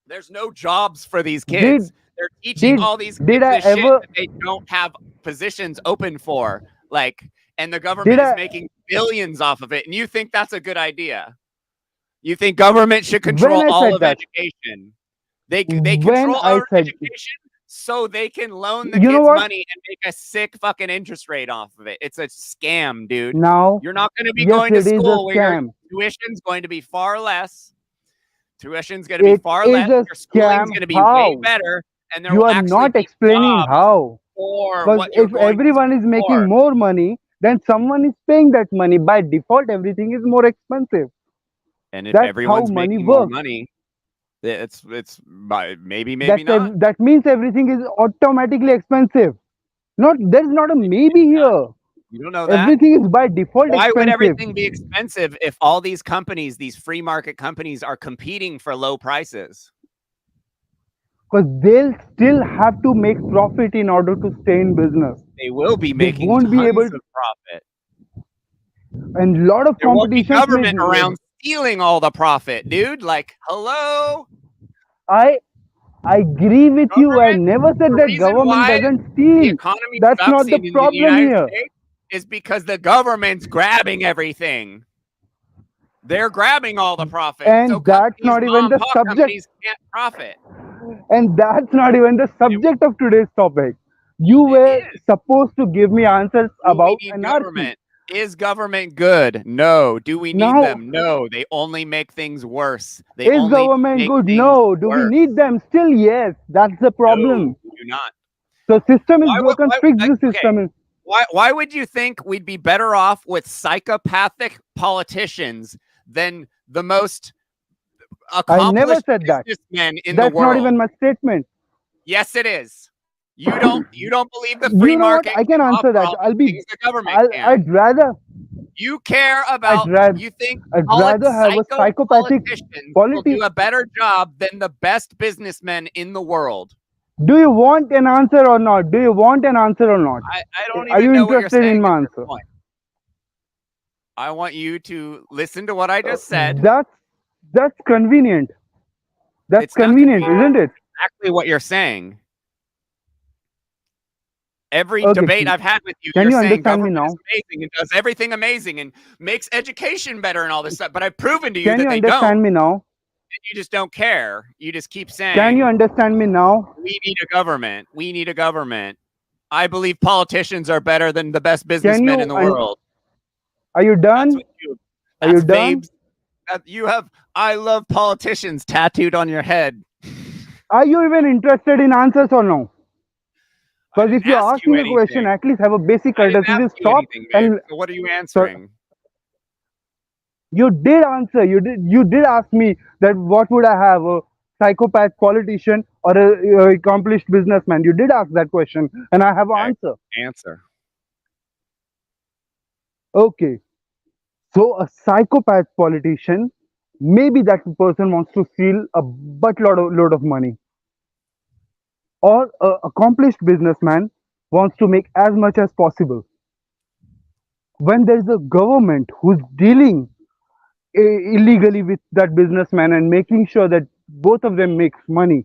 there's no jobs for these did kids. They're teaching did all these did kids I this shit ever that they don't have positions open for. Like, and the did government is I making billions off of it. And you think that's a good idea? You think government should when control I all said of that education? They when control I our said education so they can loan the you know kids what money and make a sick fucking interest rate off of it. It's a scam, dude. now? You're not going to be Yes, going to it is a school where your scam. tuition's going to be far less. Tuition's going to be It far is less. a Your schooling's scam. going to be way How? better, and there You will are actually not be explaining jobs how. for Because what you're if going to everyone is school making for. more money, then someone is paying that money. By default, everything is more expensive. And if That's how everyone's money making more works. money, it's maybe not. That means everything is automatically expensive. There's not a maybe here. You don't know that. Everything is by default Why would expensive. everything be expensive if all these companies, these free market companies, are competing for low prices? Because they'll still have to make profit in order to stay in business. They will be They making won't be able tons of profit. and a lot of There won't be competition. government around stealing all the profit, dude. Like, hello? I agree with you. I Government, never said the that reason government why doesn't the steal. economy That's sucks not the in the problem United here. States is because the government's grabbing everything. They're grabbing all the profit. And So that's companies, not even mom and the pop subject. companies can't profit. And that's not even the subject of today's topic. You It were is. supposed to give me answers Do we about need anarchy. government? Is government good? No. Do we need Now, them? No. They only make things worse. They is only government make good? things No. Do we worse. need them? Still, yes. That's the problem. No, we do not. So system is Why would broken. Fix the system. why would you think we'd be better off with psychopathic politicians than the most I never accomplished said that. businessmen in That's the world? not even my statement. Yes, it is. You don't believe the You free know what? market I can answer that. all the things the government can. I'd rather You care about, you think I'd rather have a psychopathic politicians will do politi- a better job than the best businessmen in the world. Do you want an answer or not? Do you want an answer or not? I don't Are even you know what you're interested saying in my at this answer? point. I want you to listen to what I just said. That's convenient. That's It's not convenient, convenient. isn't it? Exactly what you're saying. Every Okay, debate I've had with you, can you're you saying understand me government is now? amazing and does everything amazing and makes education better and all this stuff. But I've proven to you Can that you they don't. understand me now? And you just don't care. You just keep saying, Can you understand me now? we need a government. We need a government. I believe politicians are better than the best businessmen in the world. Are you done? That's what you. Are you That's done? babes. You have "I love politicians" tattooed on your head. Are you even interested in answers or no? Because if you ask me a question, at least have a basic courtesy to stop and. So what are you answering? You did answer. You did ask me that what would I have, a psychopath politician or a accomplished businessman? You did ask that question, and I have an answer. Answer. Okay, so a psychopath politician, maybe that person wants to steal a load of money, or a accomplished businessman wants to make as much as possible. When there is a government who's dealing illegally with that businessman and making sure that both of them makes money,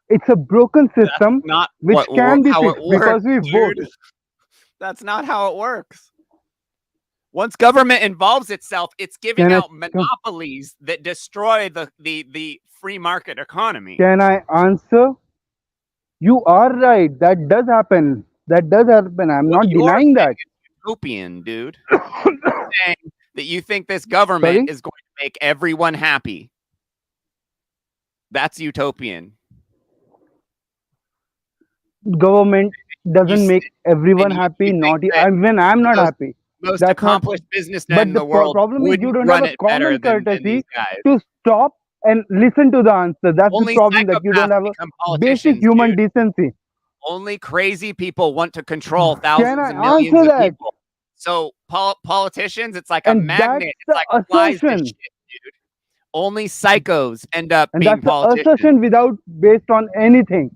it's a broken system which can be fixed because we vote. That's not how it works. Once government involves itself, it's giving out monopolies that destroy the free market economy. Can I answer? You are right. That does happen. I'm not denying that. Utopian, dude. Saying that you think this government is going to make everyone happy. That's utopian. Government doesn't make everyone happy. When I'm not happy. Most accomplished businessmen in the world. But the problem is you don't have a common courtesy to stop and listen to the answer. That's the problem, that you don't have a basic human decency. Only crazy people want to control thousands and millions of people. So politicians, it's like a magnet. It's like flies and shit, dude. Only psychos end up being politicians. That's an assertion based on anything.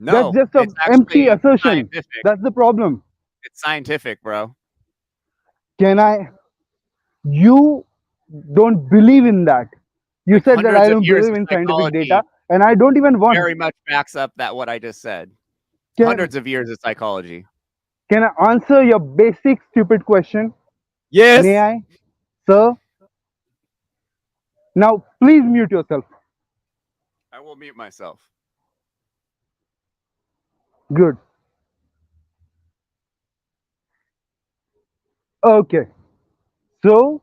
That's No, just a it's empty actually assertion. scientific. That's the problem. It's scientific, bro. Can I? You don't believe in that. You Like said that hundreds I of don't years believe of in scientific data, psychology and I don't even want. very much backs up that what I just said. Can Hundreds of years of psychology. can I answer your basic stupid question? May Yes. I, sir? Now, please mute yourself. I will mute myself. Good. Okay. So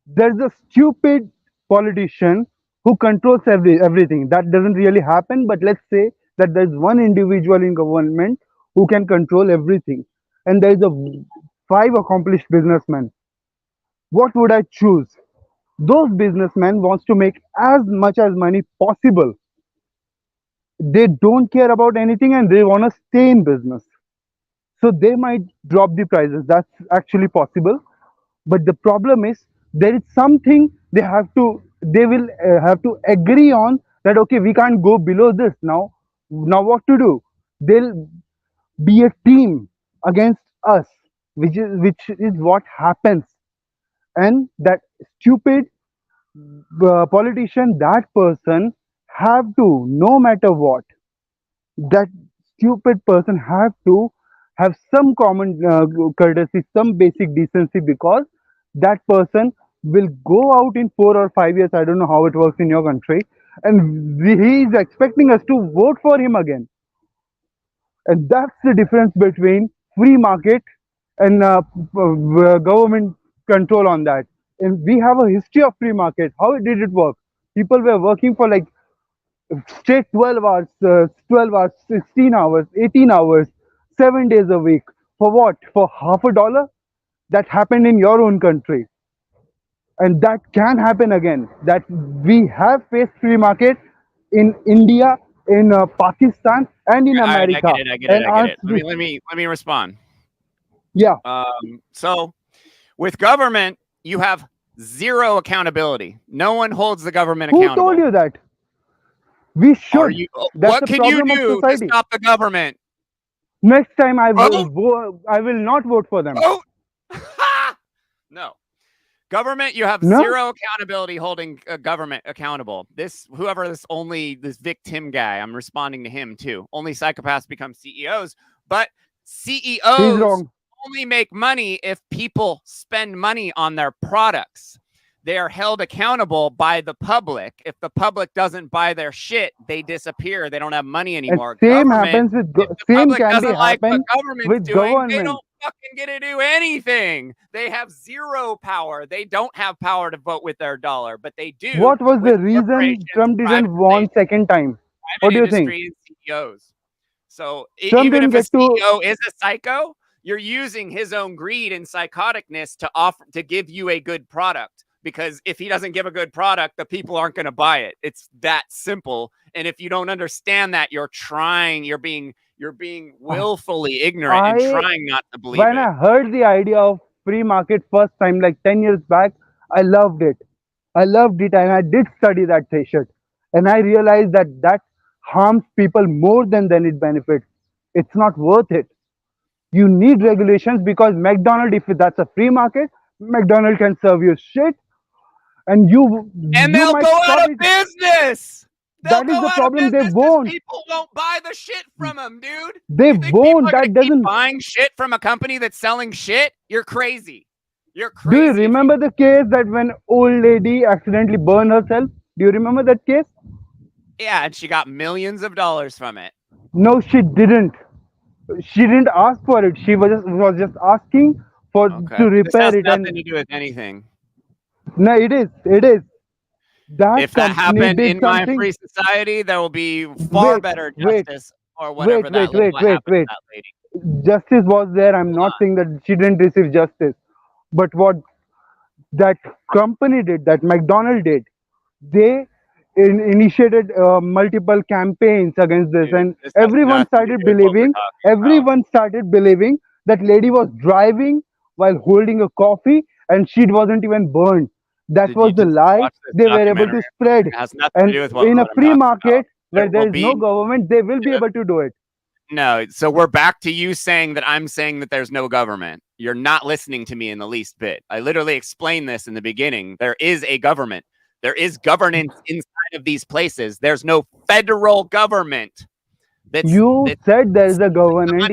there's a stupid politician who controls everything. That doesn't really happen, but let's say that there's one individual in government who can control everything, and there's a five accomplished businessmen. What would I choose? Those businessmen wants to make as much as money possible. They don't care about anything and they want to stay in business. So they might drop the prices. That's actually possible. But the problem is there is something they will have to agree on, that okay, we can't go below this now. Now what to do? They'll be a team against us, which is what happens. And that stupid politician, that person have to, no matter what, that stupid person have to have some common courtesy, some basic decency, because that person will go out in 4 or 5 years. I don't know how it works in your country, and he is expecting us to vote for him again. And that's the difference between free market and government control on that. And we have a history of free market. How did it work? People were working for like straight 12 hours, 12 hours, 16 hours, 18 hours, 7 days a week. For what? For half a dollar? That happened in your own country. And that can happen again. That we have faced free market in India, in Pakistan, and in All right, I America. get it. I get it. And I get ask it. Let me respond. yeah, So with government, you have zero accountability. No one holds the government who accountable. told you that? We Are should. you? That's What the can you problem of do to society. stop the government? Next time Vote. I will not vote for them. Vote. No. Government, you have No, zero accountability holding government accountable. This Vic Tim guy, I'm responding to him too. Only psychopaths become CEOs, but he's CEOs wrong. only make money if people spend money on their products. They are held accountable by the public. If the public doesn't buy their shit, they disappear. They don't have money And anymore. same Government, happens with if the same public can be doesn't like what happen government's with doing, they government. don't fucking get to do anything. They have zero power. They don't have power to vote with their dollar, but they do What was with the reason corporations, Trump didn't privatization, won second time? What private do you think? industry, and CEOs. So Trump even didn't if a get to. CEO is a psycho, you're using his own greed and psychoticness to give you a good product. Because if he doesn't give a good product, the people aren't going to buy it. It's that simple. And if you don't understand that, you're being willfully ignorant and I trying not to believe When it. I heard the idea of free market first time, like 10 years back, I loved it. I loved it, and I did study that shit. And I realized that harms people more than it benefits. It's not worth it. You need regulations, because McDonald's, if that's a free market, McDonald's can serve you shit, and And you they'll might go stop out of it. business. They'll That is go the out of problem. They business because won't. people won't buy the shit from them, dude. They You think people won't. are going That to keep doesn't. buying shit from a company that's selling shit? You're crazy. You're Do you crazy. If you, remember the case that when old lady accidentally burned herself? Do you remember that case? yeah, and she got millions of dollars from it. No, she didn't. She didn't ask for it. She was just asking for Okay. to This has repair it. nothing And to do with anything. no, it is. It is. That If that company happened did in my something. free society, there will be far Wait, better wait, justice or whatever wait, that wait, wait, what wait, happened to wait. that lady. Justice was there. I'm Hold not on. saying that she didn't receive justice. But what that company did, that McDonald did, they initiated multiple campaigns against this, Dude, and this has nothing to do with what we're talking about. everyone started believing that lady was driving while holding a coffee, and she wasn't even burned. That Did was you the just lie watch this they were able documentary? to spread. It has nothing to And do with what in a I'm free talking about. market, where will there is no be government, they will be able to do it. no. So we're back to you saying that I'm saying that there's no government. You're not listening to me in the least bit. I literally explained this in the beginning. There is a government. There is governance inside of these places. There's no federal government. You said there is a governance,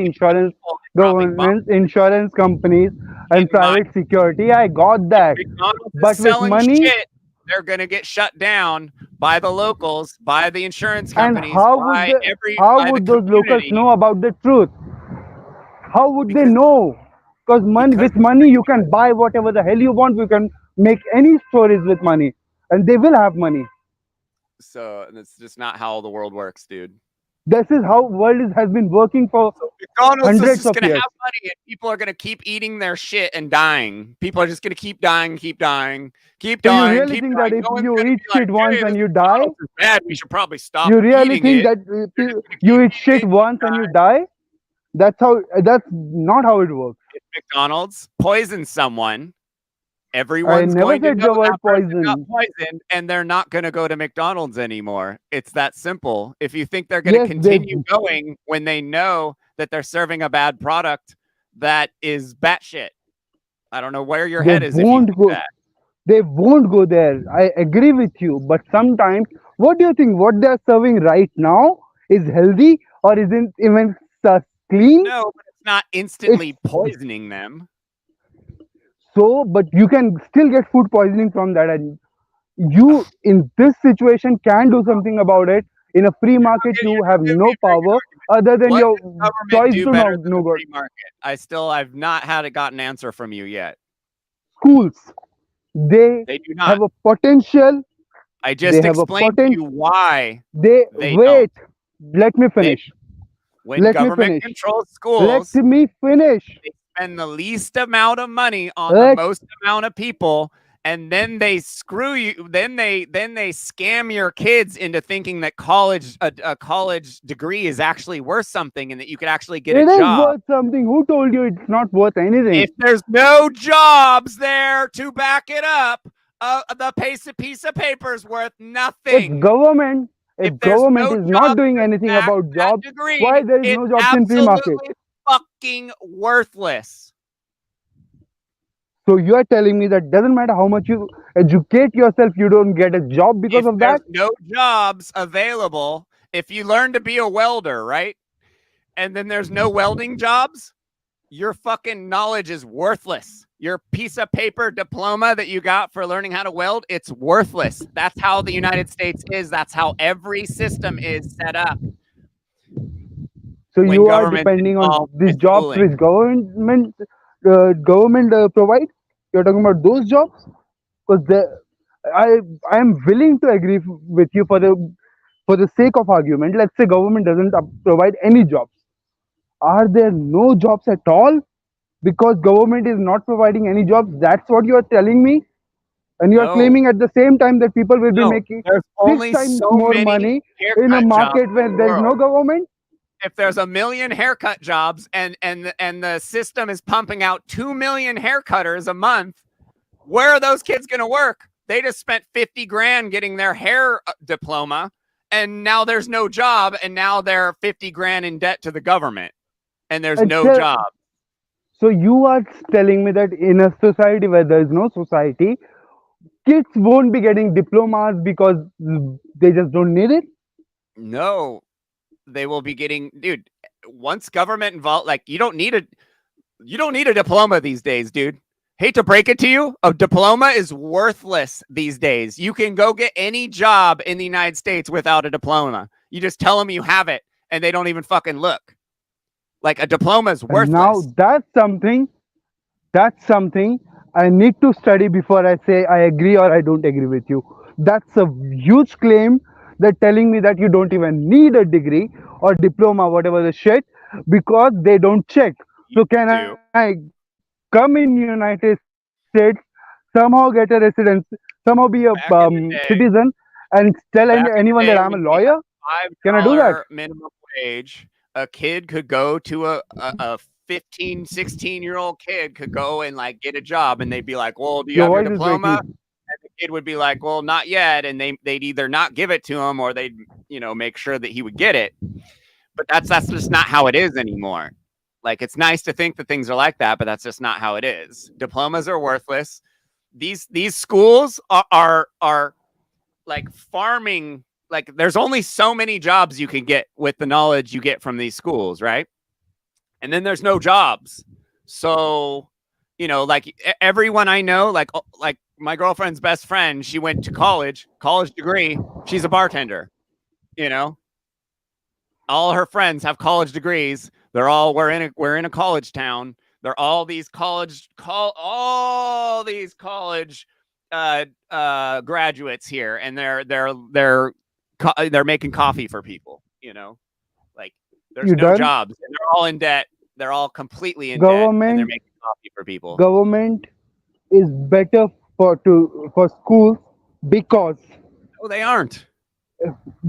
insurance companies, and private security. I got that. McDonald's But is with selling money, shit. They're gonna get shut down by the locals, by the insurance and companies, how by would the those locals community. know about the truth? How would they Because- know? Because because with money you can buy whatever the hell you want. You can make any stories with money, and they will have money. so that's just not how the world works, dude. This is how has been working for McDonald's is hundreds just of gonna years. have money, and people are gonna keep eating their shit and dying. People are just gonna keep dying, keep dying, keep So you dying. really keep think dying. that if No one's you gonna eat be like, shit once "Hey, and this you die, McDonald's is bad. We should probably stop you really eating think it." that They're just gonna you keep eat shit eating once and you die? That's not how it works. If McDonald's poisons someone, I everyone's never going to said know the word that person got poison. poisoned, and they're not going to go to McDonald's anymore. It's that simple. If you think they're going to Yes, continue going when they know that they're serving a bad product that is batshit, I don't know where your they head is if you won't think go. that. They won't go there. I agree with you. But sometimes, what do you think? What they are serving right now is healthy or isn't even clean? No, but it's not instantly poisoning them. So, but you can still get food poisoning from that, and you in this situation can do something about it. In a free market, you have no power other than What your does government choice do to better than no the go. free market? I've not had a gotten answer from you yet. Schools, they They do not. have a potential. I just They have a explained to you why They they wait. don't. Let me finish. When Let me government finish. controls Let schools, me finish. they spend the least amount of money on the Let most amount of people, and then they screw you. Then they scam your kids into thinking that a college degree is actually worth something and that you could actually get it a is job. worth something. Who told you it's not worth anything? If there's no jobs there to back it up, the piece of paper is worth nothing. If government If there's government no is not jobs doing to anything back about that jobs, degree, why there is it's no jobs in free market? absolutely fucking worthless. So you are telling me that doesn't matter how much you educate yourself, you don't get a job because If of there's that? no jobs available, if you learn to be a welder, right? And then there's no welding jobs, your fucking knowledge is worthless. Your piece of paper diploma that you got for learning how to weld, it's worthless. That's how the United States is. That's how every system is set up. So when you are government's depending on involved these with jobs schooling. which government provide. You're talking about those jobs because I am willing to agree with you for the sake of argument. Let's say government doesn't provide any jobs. Are there no jobs at all? Because government is not providing any jobs. That's what you are telling me, and you are No, claiming at the same time that people will be no. making There's only 6 times so more many money in a haircut jobs market in where the there's no world. government. If there's 1 million haircut jobs and the system is pumping out 2 million haircutters a month, where are those kids going to work? They just spent 50 grand getting their hair diploma, and now there's no job, and now they're 50 grand in debt to the government, and there's And no so- job. So you are telling me that in a society where there is no society, kids won't be getting diplomas because they just don't need it? No, they will be getting, dude, once government involved, like you don't need a diploma these days, dude. Hate to break it to you, a diploma is worthless these days. You can go get any job in the United States without a diploma. You just tell them you have it and they don't even fucking look. Like a diploma is And worthless. now that's something I need to study before I say I agree or I don't agree with you. That's a huge claim that telling me that you don't even need a degree or diploma, whatever the shit, because they don't check. So can do. I come in United States, somehow get a residence, somehow be a Back in the day- citizen, and tell Back in the anyone day that I'm a when we lawyer? Can I do that? $5 minimum wage, a kid could go to a 15, 16-year-old kid could go and like get a job, and they'd be like, well, do you Your have your voice is diploma? breaking. And the kid would be like, well, not yet. And they'd either not give it to him or they'd make sure that he would get it. But that's just not how it is anymore. Like, it's nice to think that things are like that, but that's just not how it is. Diplomas are worthless. These schools are like farming. Like, there's only so many jobs you can get with the knowledge you get from these schools, right? And then there's no jobs. So, like everyone I know, like my girlfriend's best friend, she went to college degree. She's a bartender, all her friends have college degrees. We're in a college town. They're all these college graduates here, and they're making coffee for people. Like, there's no jobs, and they're all in debt. They're all completely in debt, and they're making coffee for people. Government is better for schools because they aren't.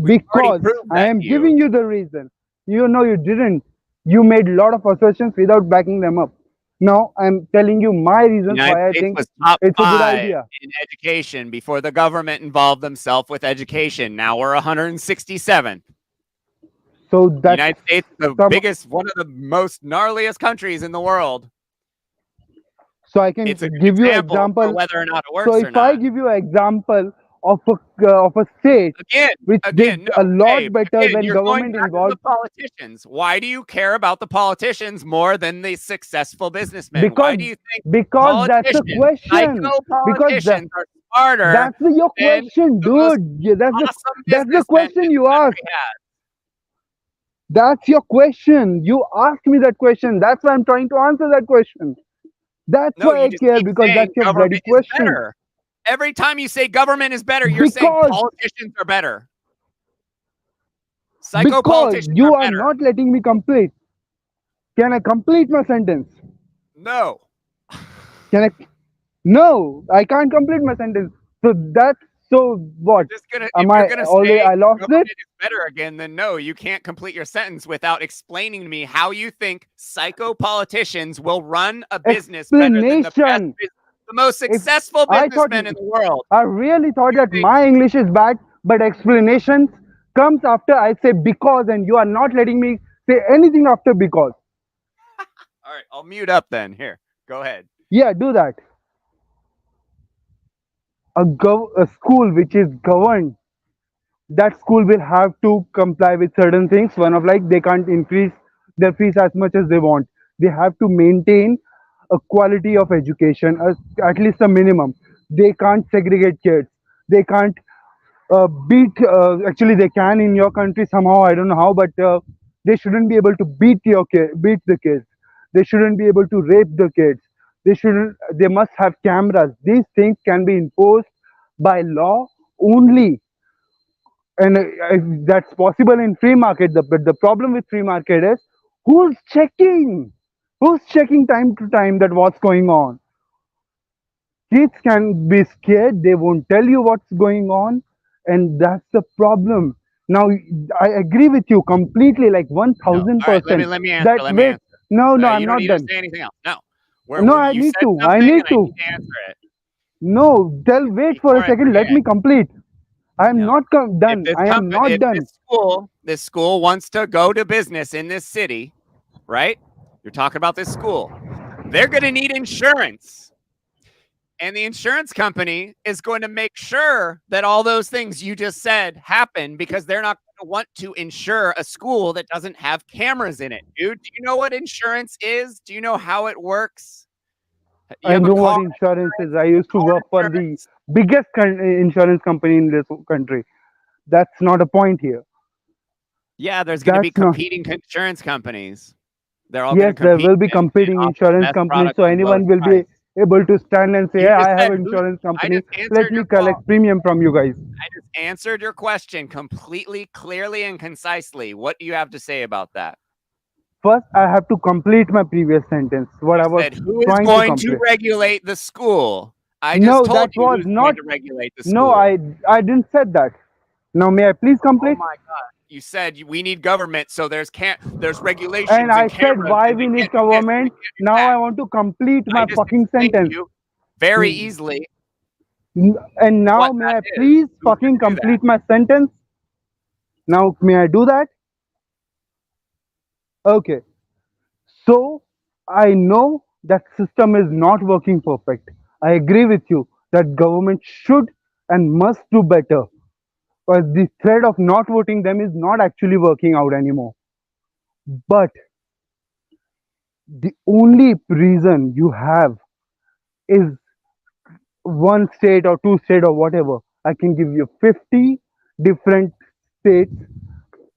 Because I am giving you the reason. You didn't. You made a lot of assertions without backing them up. Now I'm telling you my reasons why I think it's a good idea. In education, before the government involved themselves with education. Now we're 167th. So the United States is the biggest, one of the most gnarliest countries in the world. So I can give you an example whether or not it works. So if I give you an example of a state which did a lot better when government involved. The politicians. Why do you care about the politicians more than the successful businessmen? Why do you think? Because that's the question. Because are smarter. That's your question, dude. That's the question you asked. That's your question. You asked me that question. That's why I'm trying to answer that question. That's why I care, because that's your bloody question. Every time you say government is better, you're saying politicians are better. Because you are not letting me complete. Can I complete my sentence? No. No, I can't complete my sentence. So what? I lost it? Is better again, then no, you can't complete your sentence without explaining to me how you think psycho-politicians will run a business better than the most successful businessmen in the world. I really thought that my English is bad, but explanations comes after I say because, and you are not letting me say anything after because. All right, I'll mute up then. Here, go ahead. Yeah, do that. A school which is governed, that school will have to comply with certain things. One of, like, they can't increase their fees as much as they want. They have to maintain a quality of education, at least a minimum. They can't segregate kids. They can't beat. Actually, they can in your country somehow. I don't know how, but they shouldn't be able to beat the kids. They shouldn't be able to rape the kids. They must have cameras. These things can be imposed by law only, and that's possible in free market. But the problem with free market is who's checking time to time that what's going on. Kids can be scared. They won't tell you what's going on, and that's the problem. Now I agree with you completely, like 1000%. Let me answer. No, I'm not done. Say anything else. No. I need to. Answer it. No, wait for a second. Let me complete. I am not done. I am not done. This school wants to go to business in this city, right? You're talking about this school. They're going to need insurance. And the insurance company is going to make sure that all those things you just said happen, because they're not going to want to insure a school that doesn't have cameras in it. Dude, do you know what insurance is? Do you know how it works? I know what insurance is. I used to work for the biggest insurance company in this country. That's not a point here. Yeah, there's going to be competing insurance companies. There will be competing insurance companies, so anyone will be able to stand and say, I have an insurance company, let me collect premium from you guys. I just answered your question completely, clearly, and concisely. What do you have to say about that? First, I have to complete my previous sentence. Who is going to regulate the school? I just told you who's going to regulate the school. No, I didn't say that. Now, may I please complete? Oh my God. You said we need government, so there's regulations. And I said why we need government. Now I want to complete my fucking sentence. Very easily. And now may I please fucking complete my sentence? Now, may I do that? Okay. So I know that system is not working perfect. I agree with you that government should and must do better. But the thread of not voting them is not actually working out anymore. But the only reason you have is one state or two state or whatever. I can give you 50 different states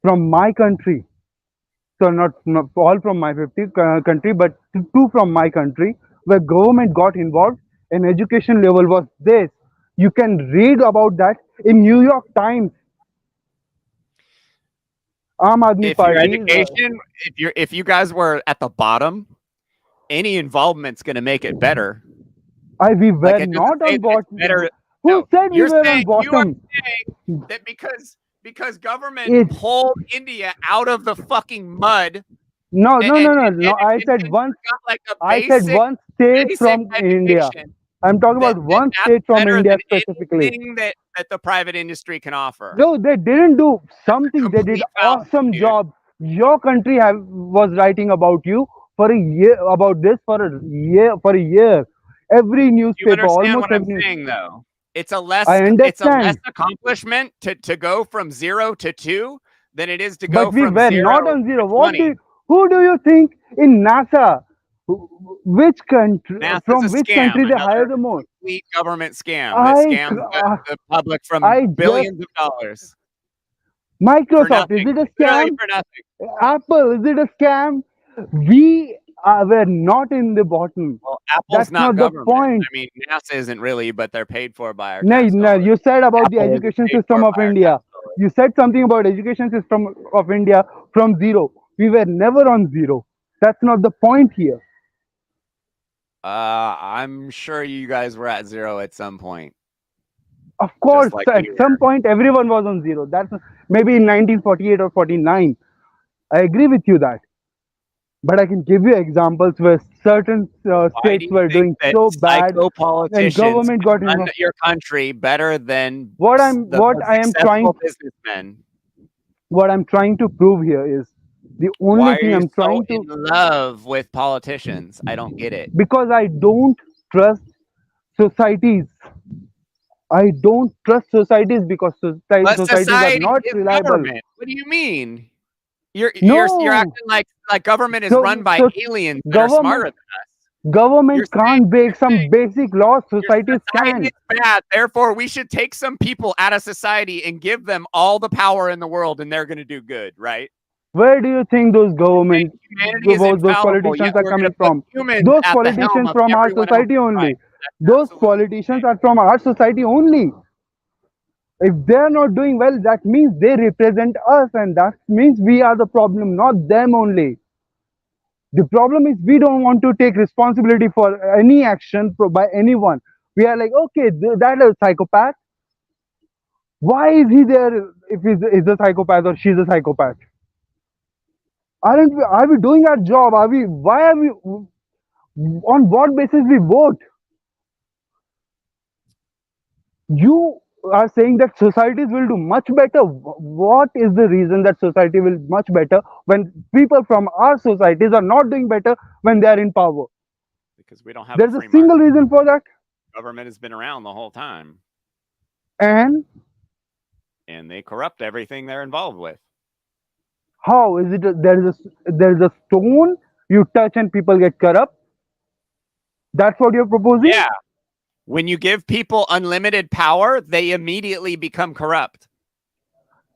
from my country. So not all from my 50 country, but two from my country, where government got involved and education level was this. You can read about that in New York Times. Aam Aadmi If your Party. education, if you guys were at the bottom, any involvement's going to make it better. We were Like, it doesn't not say on that it's bottom. better. Who No, said we you're were on saying you are bottom? saying that because government It's pulled India out of the fucking mud no, no, no, no, and no. I said and one. got like a I said one state basic from India. education I'm talking about one that's state from better India than specifically. anything that the private industry can offer. No, they didn't do something. They did Complete fallacy, awesome dude. job. Your country was writing about you for a year about this for a year. Every You newspaper, understand almost what I'm every. saying, though? It's I a less understand, accomplishment to go from 0 to 2 than it is to go but we from were 0 not on to zero. 20. Who do you think in NASA? Which country? NASA's From a which scam, country they hire another the most? complete government scam that I scams uh, the public from I just billions of dollars for Microsoft, is nothing. it a Literally scam? for nothing. Apple, is it a scam? We were not in the bottom. Well, Apple's That's not not the government. point. I mean, NASA isn't really, but they're paid for by our No, tax no, dollars. you said about the Apple is education paid system for of by our India. tax dollars. You said something about education system of India from zero. We were never on zero. That's not the point here. I'm sure you guys were at 0 at some point, Of just course, like at we some were. point everyone was on zero. That's maybe in 1948 or 49. I agree with you that. But I can give you examples where certain Why do states you were think doing that so bad psycho and politicians government can got run involved. your country better than What the I am trying successful businessmen? what I'm trying to prove here is the only Why are thing you I'm so trying in to, love with politicians? I don't get it. because I don't trust societies. I don't trust societies because But societies are society not is reliable. government. What do you mean? You're No, acting like government is run by so aliens that are government smarter than us. You're government can't break some saying basic laws. your Societies society can. is bad. Therefore, we should take some people out of society and give them all the power in the world, and they're going to do good, right? Where do you think those Saying government, humanity is those infallible, yet politicians are we're going to coming put from? humans Those at the helm politicians of from our everyone else's society life. only. That's Those absolutely politicians insane. are from our society only. If they are not doing well, that means they represent us, and that means we are the problem, not them only. The problem is we don't want to take responsibility for any action by anyone. We are like, okay, that is a psychopath. Why is he there if he's a psychopath or she's a psychopath? Are we doing our job? Why are we, on what basis we vote? You are saying that societies will do much better. What is the reason that society will much better when people from our societies are not doing better when they are in power? Because we don't have a There's a free single market. reason for that. Government has been around the whole time, And and they corrupt everything they're involved with. how is it? There is a stone you touch and people get corrupt. That's what you're proposing. Yeah. When you give people unlimited power, they immediately become corrupt.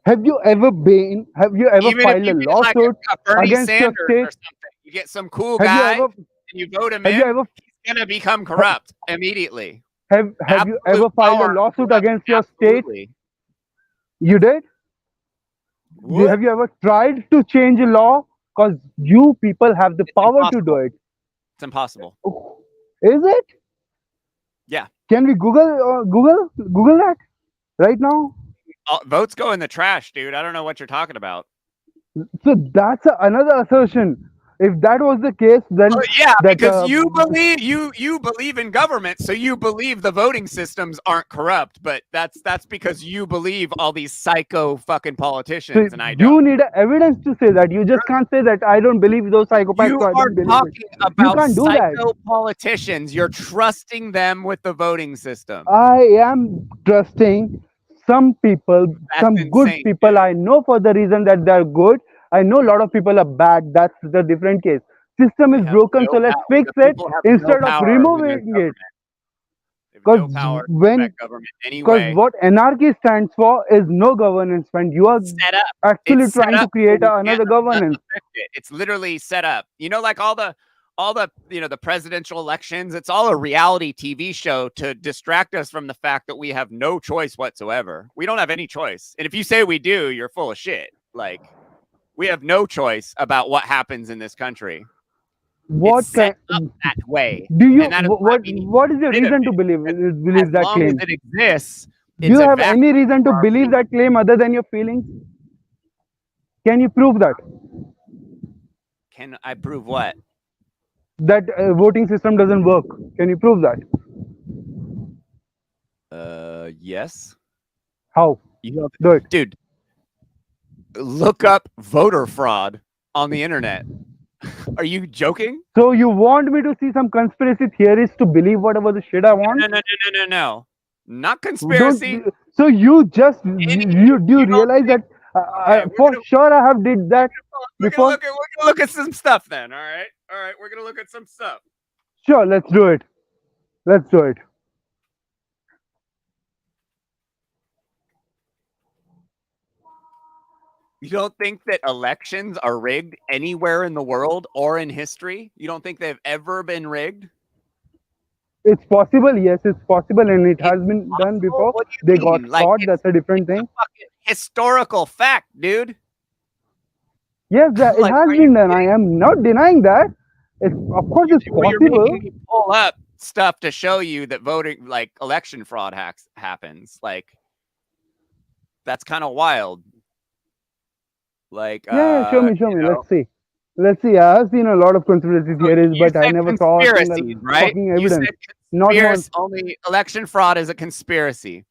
Have you ever Even if filed a you get like lawsuit a Bernie against your Sanders or state? something, you get some cool Have you guy ever and you vote him have you in, ever he's gonna become corrupt immediately. have you ever Absolute filed a power lawsuit corrupts against your state? absolutely. You did? What? Have you ever tried to change a law? Because you people have the It's power to do impossible. it. It's impossible. Is it? Yeah. Can we Google that right now? Votes go in the trash, dude. I don't know what you're talking about. So that's another assertion. If that was the case, then Well, yeah, that because you believe in government, so you believe the voting systems aren't corrupt. But that's because you believe all these psycho fucking so politicians, and I don't. you need evidence to say that. You just can't say that I don't believe those psychopaths, You so I are don't believe it. talking You about can't do that. psycho politicians. You're trusting them with the voting system. I am trusting some people, That's some good insane, people dude. I know for the reason that they're good. I know a lot of people are bad. That's the different case. System They is have broken, no so let's power. fix The it people have no instead of power when there's removing it. government. They have no Because power to when affect government because anyway. what anarchy stands for is no governance. When you are Set up. actually It's set trying to up so create we can't another governance. affect it. It's literally set up. You know, like all the the presidential elections, it's all a reality TV show to distract us from the fact that we have no choice whatsoever. We don't have any choice. And if you say we do, you're full of shit. Like, we have no choice about what happens in this country. What It's set kind up that way. do you And that is why we need to what is your get rid of reason to it. believe Because as that long as claim? it exists, Do it's you a have vacuum any reason to for our believe being. that claim other than your feelings? Can you prove that Can I prove what? voting system doesn't work? Can you prove that? Yes. How? You know, Do it. dude, look up voter fraud on the internet. Are you joking? So you want me to see some conspiracy theories to believe whatever the shit I want? No. Not Don't. conspiracy. So you just Any, you do you you don't realize think? that Okay, for sure I have did that we're before? gonna look at some stuff then. All right. We're gonna look at some stuff. Sure, let's do it. Let's do it. You don't think that elections are rigged anywhere in the world or in history? You don't think they've ever been rigged? It's possible, yes, it's possible, and it It's has been done possible. before. What do you They got mean? Like, caught. That's a different it's a thing. fucking historical fact, dude. Yes, it Like, has are you been done. I kidding? am not denying that. Of course, it's Well, you're possible. making me pull up stuff to show you that voting, like election fraud happens. Like, that's kind of wild. Like, Yeah, show me. you know, Let's see. Let's see. I have seen a lot of conspiracy so theories, you but I said never saw a single conspiracies, right? fucking You evidence. said Not once. only election fraud is a conspiracy.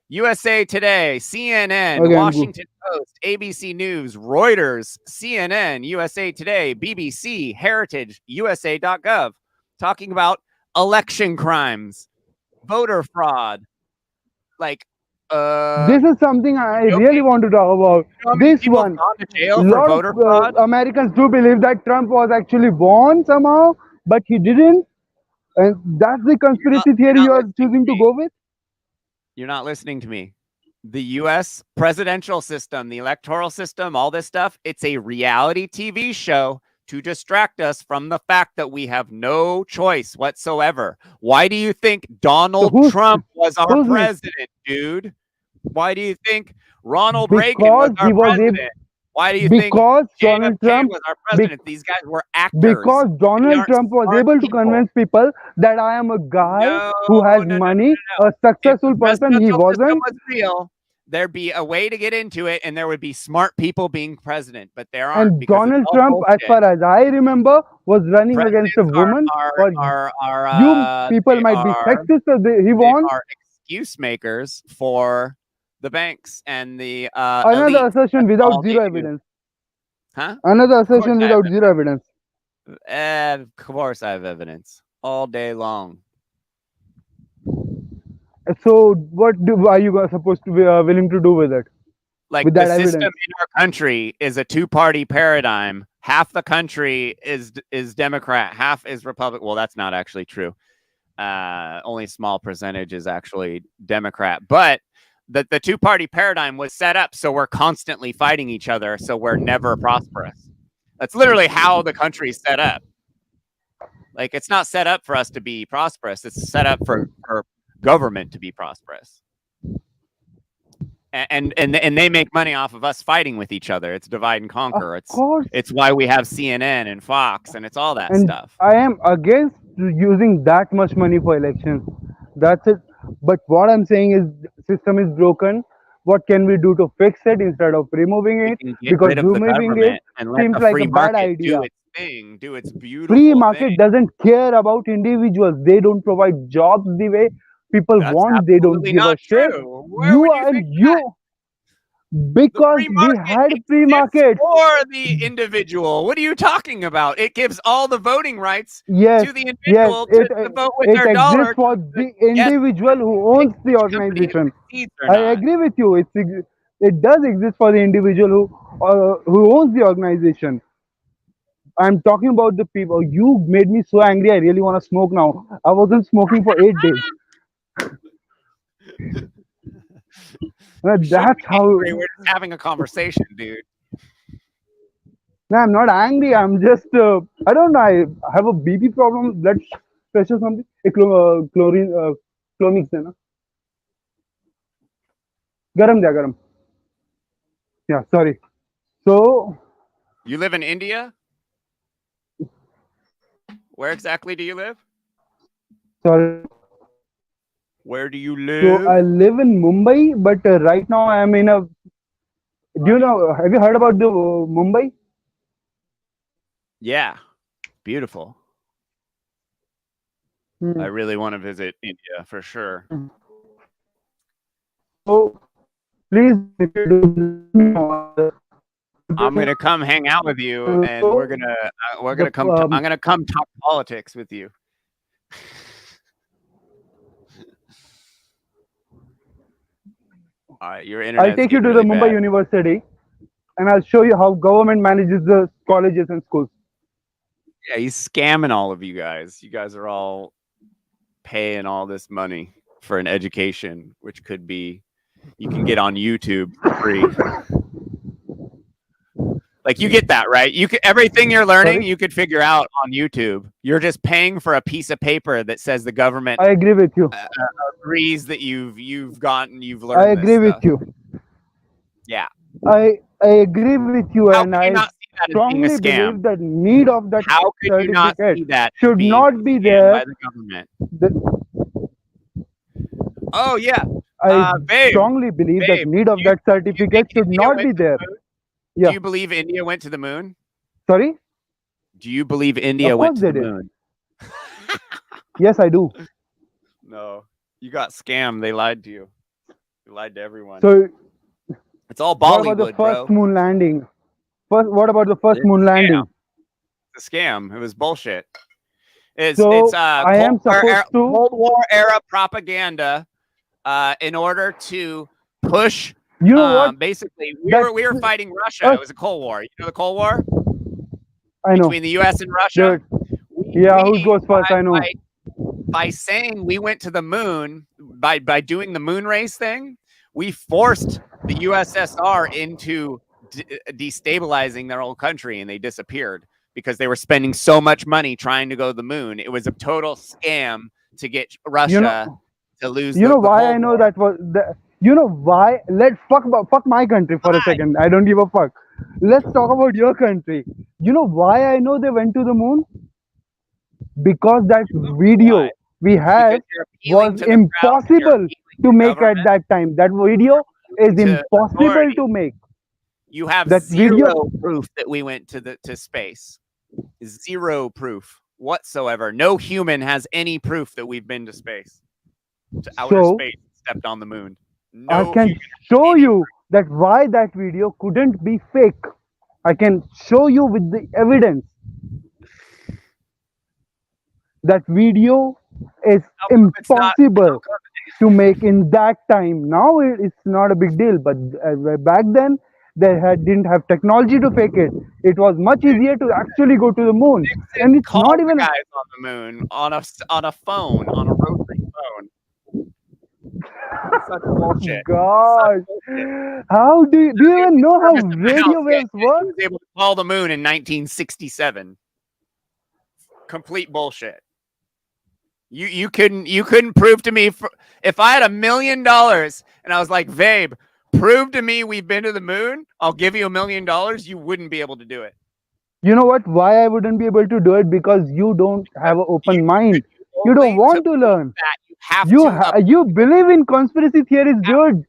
USA Today, CNN, Okay, I'm good. Washington Post, ABC News, Reuters, CNN, USA Today, BBC, Heritage, USA.gov, talking about election crimes, voter fraud. Like, This is something I joking? really want to talk about. You know how many This people have one. gone to A jail for lot voter of fraud? Americans do believe that Trump was actually born somehow, but he didn't. And that's the conspiracy theory not you are listening to choosing to me. go with. You're not listening to me. The US presidential system, the electoral system, all this stuff, it's a reality TV show to distract us from the fact that we have no choice whatsoever. Why do you think Donald who's- Trump was our who's next? president, dude? Why do you think Ronald Reagan was Because our he was president? Why do you think because Donald JFK Trump was our president? These guys were actors. because They Donald aren't Trump was smart able to people. convince people that I am a guy No, who has no. money, a If successful the person. He presidential system wasn't. was real, there'd be a way to get into it, and there would be smart people being president. But there aren't. And Because it's Donald all Trump, as bullshit. far as I remember, was running against a Presidents woman. are You people they might be are- sexist, so he they won. are excuse makers for the banks and the Another elite. assertion That's without all they zero do. evidence. Huh? Another course assertion I have without zero evidence. Of course, I have evidence all day long. So, are you supposed to be willing to do with it? Like, With the that system evidence. in our country is a two-party paradigm. Half the country is Democrat, half is Republican. Well, that's not actually true. Only a small percentage is actually Democrat. But the two-party paradigm was set up so we're constantly fighting each other, so we're never prosperous. That's literally how the country's set up. Like, it's not set up for us to be prosperous. It's set up for government to be prosperous. And they make money off of us fighting with each other. It's divide and conquer. Of course. It's why we have CNN and Fox, and it's all that And stuff. I am against using that much money for elections. That's it. But what I'm saying is, system is broken. What can we do to fix it instead of removing We it? can get Because rid of the removing it government and let seems the like a free bad market do idea. its thing, do its Free beautiful thing. market doesn't care about individuals. They don't provide jobs the way people That's want. They don't absolutely give a not shit. true. Where You would you think and you, the because free we market had free exists markets. for the individual? What are you talking about? It gives all the voting rights Yes, to the yes, individual to vote with it their exists dollar for to the guess individual who pick owns the which company organization. succeeds or I not. agree with you. It does exist for the individual who owns the organization. I'm talking about the people. You made me so angry. I really want to smoke now. I wasn't smoking for 8 days. You shouldn't That's be how. angry. We're just having a conversation, dude. No, I'm not angry. I'm just. I don't know. I have a BP problem, blood pressure, something. Chlorine, clomix, है ना? गरम दिया गरम. Yeah, sorry. So, You live in India? Where exactly do you live? sorry. Where do you So I live? live in Mumbai, but right now I am in a. Do you know? Have you heard about the Mumbai? Yeah, beautiful. Hmm. I really want to visit India for sure. So please, if you do, let me know. I'm gonna come hang out with you, and we're gonna come. I'm gonna come talk politics with you. All right, your I'll internet's take you getting to the really Mumbai bad. University, and I'll show you how government manages the colleges and schools. Yeah, he's scamming all of you guys. You guys are all paying all this money for an education, which could be you can get on YouTube for free. Like you get that, right? You could everything you're learning, Sorry? you could figure out on YouTube. You're just paying for a piece of paper that says the government I agree with you. agrees that you've I learned agree this with stuff. you. Yeah. I agree with you, How and could you I not see that as being a strongly scam? believe that need of that How could you not certificate see that as should being not be scammed there. by the government? The- Oh yeah. I Babe, strongly believe that babe, need of do you, that do you certificate think should India not went be to the there. moon? Yeah. Do you believe India went to the moon? Sorry? Do you believe India Of went course to they the did. moon? Yes, I do. No. You got scammed. They lied to you. They lied to everyone. So It's all what about the Bollywood, first bro. moon landing? What about the first It's moon a landing? It's a scam. It was bullshit. It's So I am supposed to. Cold War era propaganda in order to push. You know what? Basically, we That's were fighting Russia. It was a Cold War. You know the Cold War I know. between the U.S. and Russia. Yeah, who goes first? I know. By saying we went to the moon by doing the moon race thing, we forced the USSR into destabilizing their whole country, and they disappeared because they were spending so much money trying to go to the moon. It was a total scam to get Russia to lose. You know the why Cold I know War. that was. You know why? Let's fuck my country for a second. I don't give a fuck. Let's talk about your country. You know why I know they went to the moon? Because that video Why? we had Because you're appealing was to the crowd, you're impossible appealing to make at government, that time. That video is to impossible authority. to make. You have That zero video- proof that we went to space. Zero proof whatsoever. No human has any proof that we've been to space, to outer So, space, stepped on the moon. I No can human. show you that why that video couldn't be fake. I can show you with the evidence. That video is How come it's not- impossible how come- to make in that time. Now it's not a big deal, but back then they didn't have technology to fake it. It was much easier to actually go to the moon, and it's Call not the even. guys on the moon on a phone, on a rotary phone. Such bullshit. God, how do you even know how radio waves He work? was able to call the moon in 1967. Complete bullshit. You couldn't prove to me if I had $1 million and I was like, Vabe, prove to me we've been to the moon, I'll give you $1 million. You wouldn't be able to do it. You know what? Why I wouldn't be able to do it? Because you don't have an open mind. You don't want to learn. That you have to. You believe in conspiracy theories, dude.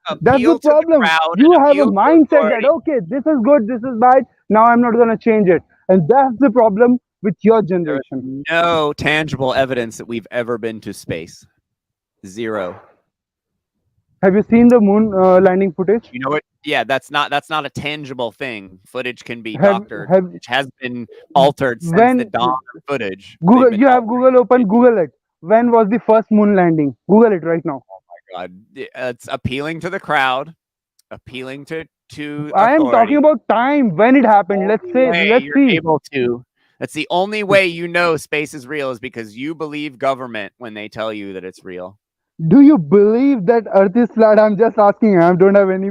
That's the appeal to the problem. crowd You and have a appeal to mindset that, authority. okay, this is good, this is bad. Now I'm not going to change it. And that's the problem with your There is generation. no tangible evidence that we've ever been to space. Zero. Have you seen the moon landing footage? You know what? Yeah, that's not a tangible thing. Footage can be Have doctored. have It has been altered since the when dawn of footage. They've Google, been you have altering Google open, it. Google it. When was the first moon landing? Google it right now. God, it's appealing to the crowd, appealing to I am talking authority. about time when it happened. Let's Only say, way let's you're see. able to. That's the only way you know space is real is because you believe government when they tell you that it's real. Do you believe that Earth is flat? I'm just asking. I don't have any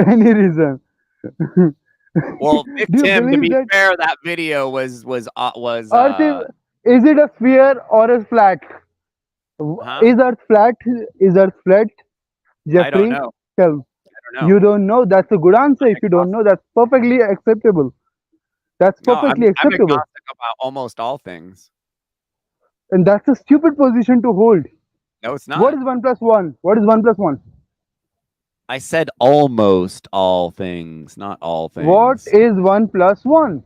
any reason. Well, Vic Do you Tim, to believe be that fair, that video was Earth is it a sphere or a flat? huh? Is Earth flat? Is Earth flat? I don't Jeffrey, know. tell me. I don't know. You don't know. That's a good answer. I'm If you don't know, agnostic. that's perfectly acceptable. That's No, perfectly I'm acceptable. agnostic about almost all things. And that's a stupid position to hold. No, it's What not. is 1 plus 1? What is 1 plus 1? I said almost all things, not all What things. is 1 plus 1?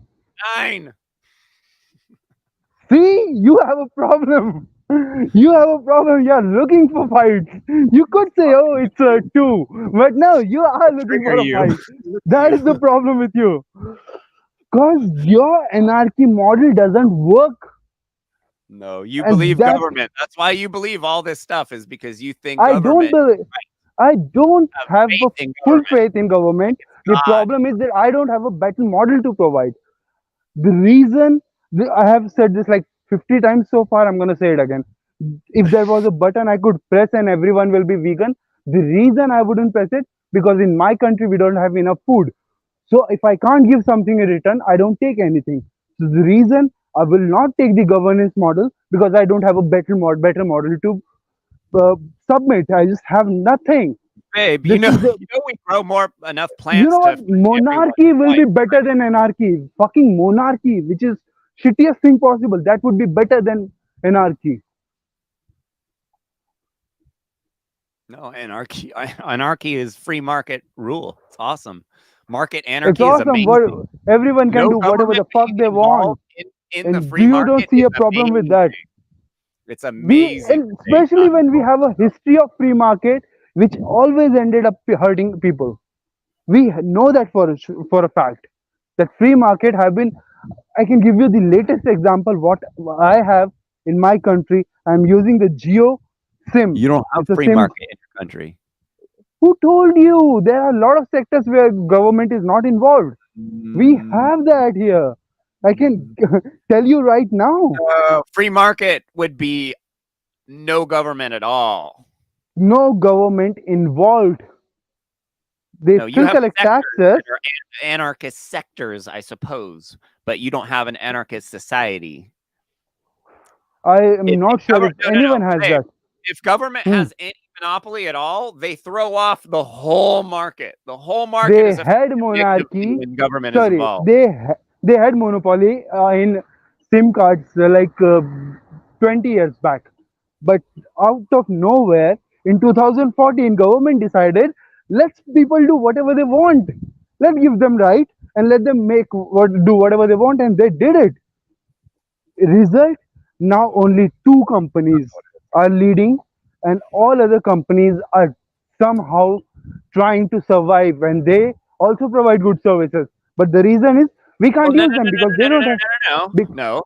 9. See, you have a problem. You have a problem. You are looking for fights. You could say, oh, it's a 2. But no, you are looking Trigger for a you. fight. That is the problem with you. Because your anarchy model doesn't work. No, you And believe that's, government. That's why you believe all this stuff is because you think I don't government believe, I don't have have faith a in full government. faith in government. The God. problem is that I don't have a better model to provide. The reason I have said this like 50 times so far, I'm going to say it again. If there was a button I could press and everyone will be vegan, the reason I wouldn't press it because in my country we don't have enough food. So if I can't give something in return, I don't take anything. So the reason I will not take the governance model because I don't have a better model to submit. I just have nothing. Babe, This is the we grow enough you plants know to what? feed everyone Monarchy will be twice. better than anarchy. Fucking monarchy, which is shittiest thing possible. That would be better than anarchy. No, anarchy. Anarchy is free market rule. It's awesome. Market It's anarchy is awesome. What amazing. everyone can No do whatever government the fuck being they want, involved in the and free you don't market see is a problem with amazing. that. It's We amazing. and especially when we have a history of free market, which always ended up hurting people. We know that for a fact that free market have been. I can give you the latest example. What I have in my country, I'm using the Geo SIM. You don't have It's a free SIM. market in your country. Who told you? There are a lot of sectors where government is not involved. We have that here. I can tell you right now. Free market would be no government at all. No government involved. They No, you still have collect sectors taxes. that are anarchist sectors, I suppose, but you don't have an anarchist society. I am If not sure if no, anyone has Hey, that. if government Hmm. has any monopoly at all, they throw off the whole market. The whole market They is had effectively monarchy. when government is Sorry, involved. they had monopoly in SIM cards 20 years back. But out of nowhere, in 2014, government decided let people do whatever they want. Let's give them right and let them do whatever they want, and they did it. Result, now only two companies are leading, and all other companies are somehow trying to survive, and they also provide good services. But the reason is we Oh, can't use them because they don't have. no.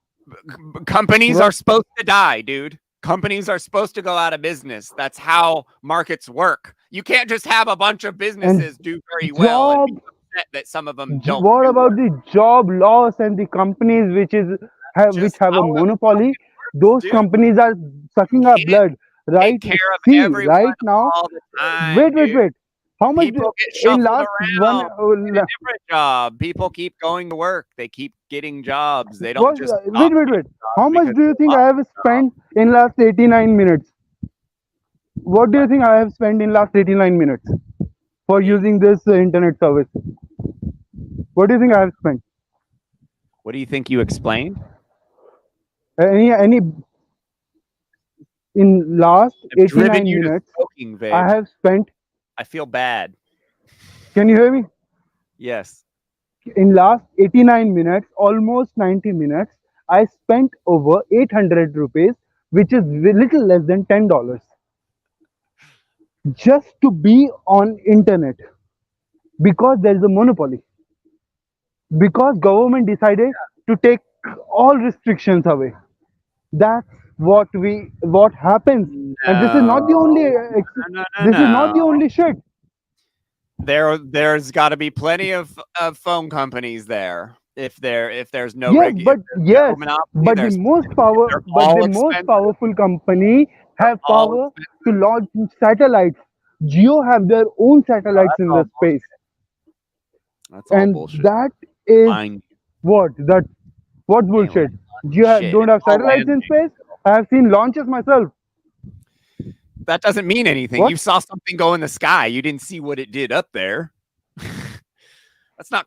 Companies Well, are supposed to die, dude. Companies are supposed to go out of business. That's how markets work. You can't just have a bunch of businesses do very well and be upset that some of them don't. What about the job loss and the companies which have a monopoly? Those companies are sucking our blood, right? Take care of See, everyone right now. all the time. Wait. How much People get in shuffled last around. one? Get a different job. People keep going to work. They keep getting jobs. They don't just Wait. How much do you think I have spent in last 89 minutes? What do you think I have spent in last 89 minutes for using this internet service? What do you think I have spent? What do you think you explained? Any in last 89 minutes, smoking, I have spent I feel bad. Can you hear me? Yes. In last 89 minutes, almost 90 minutes, I spent over 800 rupees, which is little less than $10, just to be on internet because there is a monopoly. Because government decided to take all restrictions away. That's what happens. And this is not the only No, this is not the only shit. There's got to be plenty of phone companies there. If there's no Yes, but yes, monopoly, but the most powerful company have power to launch satellites. Geo have their own satellites in the space, That's all and bullshit. that is Fine. what bullshit. Geo shit. don't have It's all satellites in landing. space. I have seen launches myself. That doesn't mean anything. What? You saw something go in the sky. You didn't see what it did up there. That's not.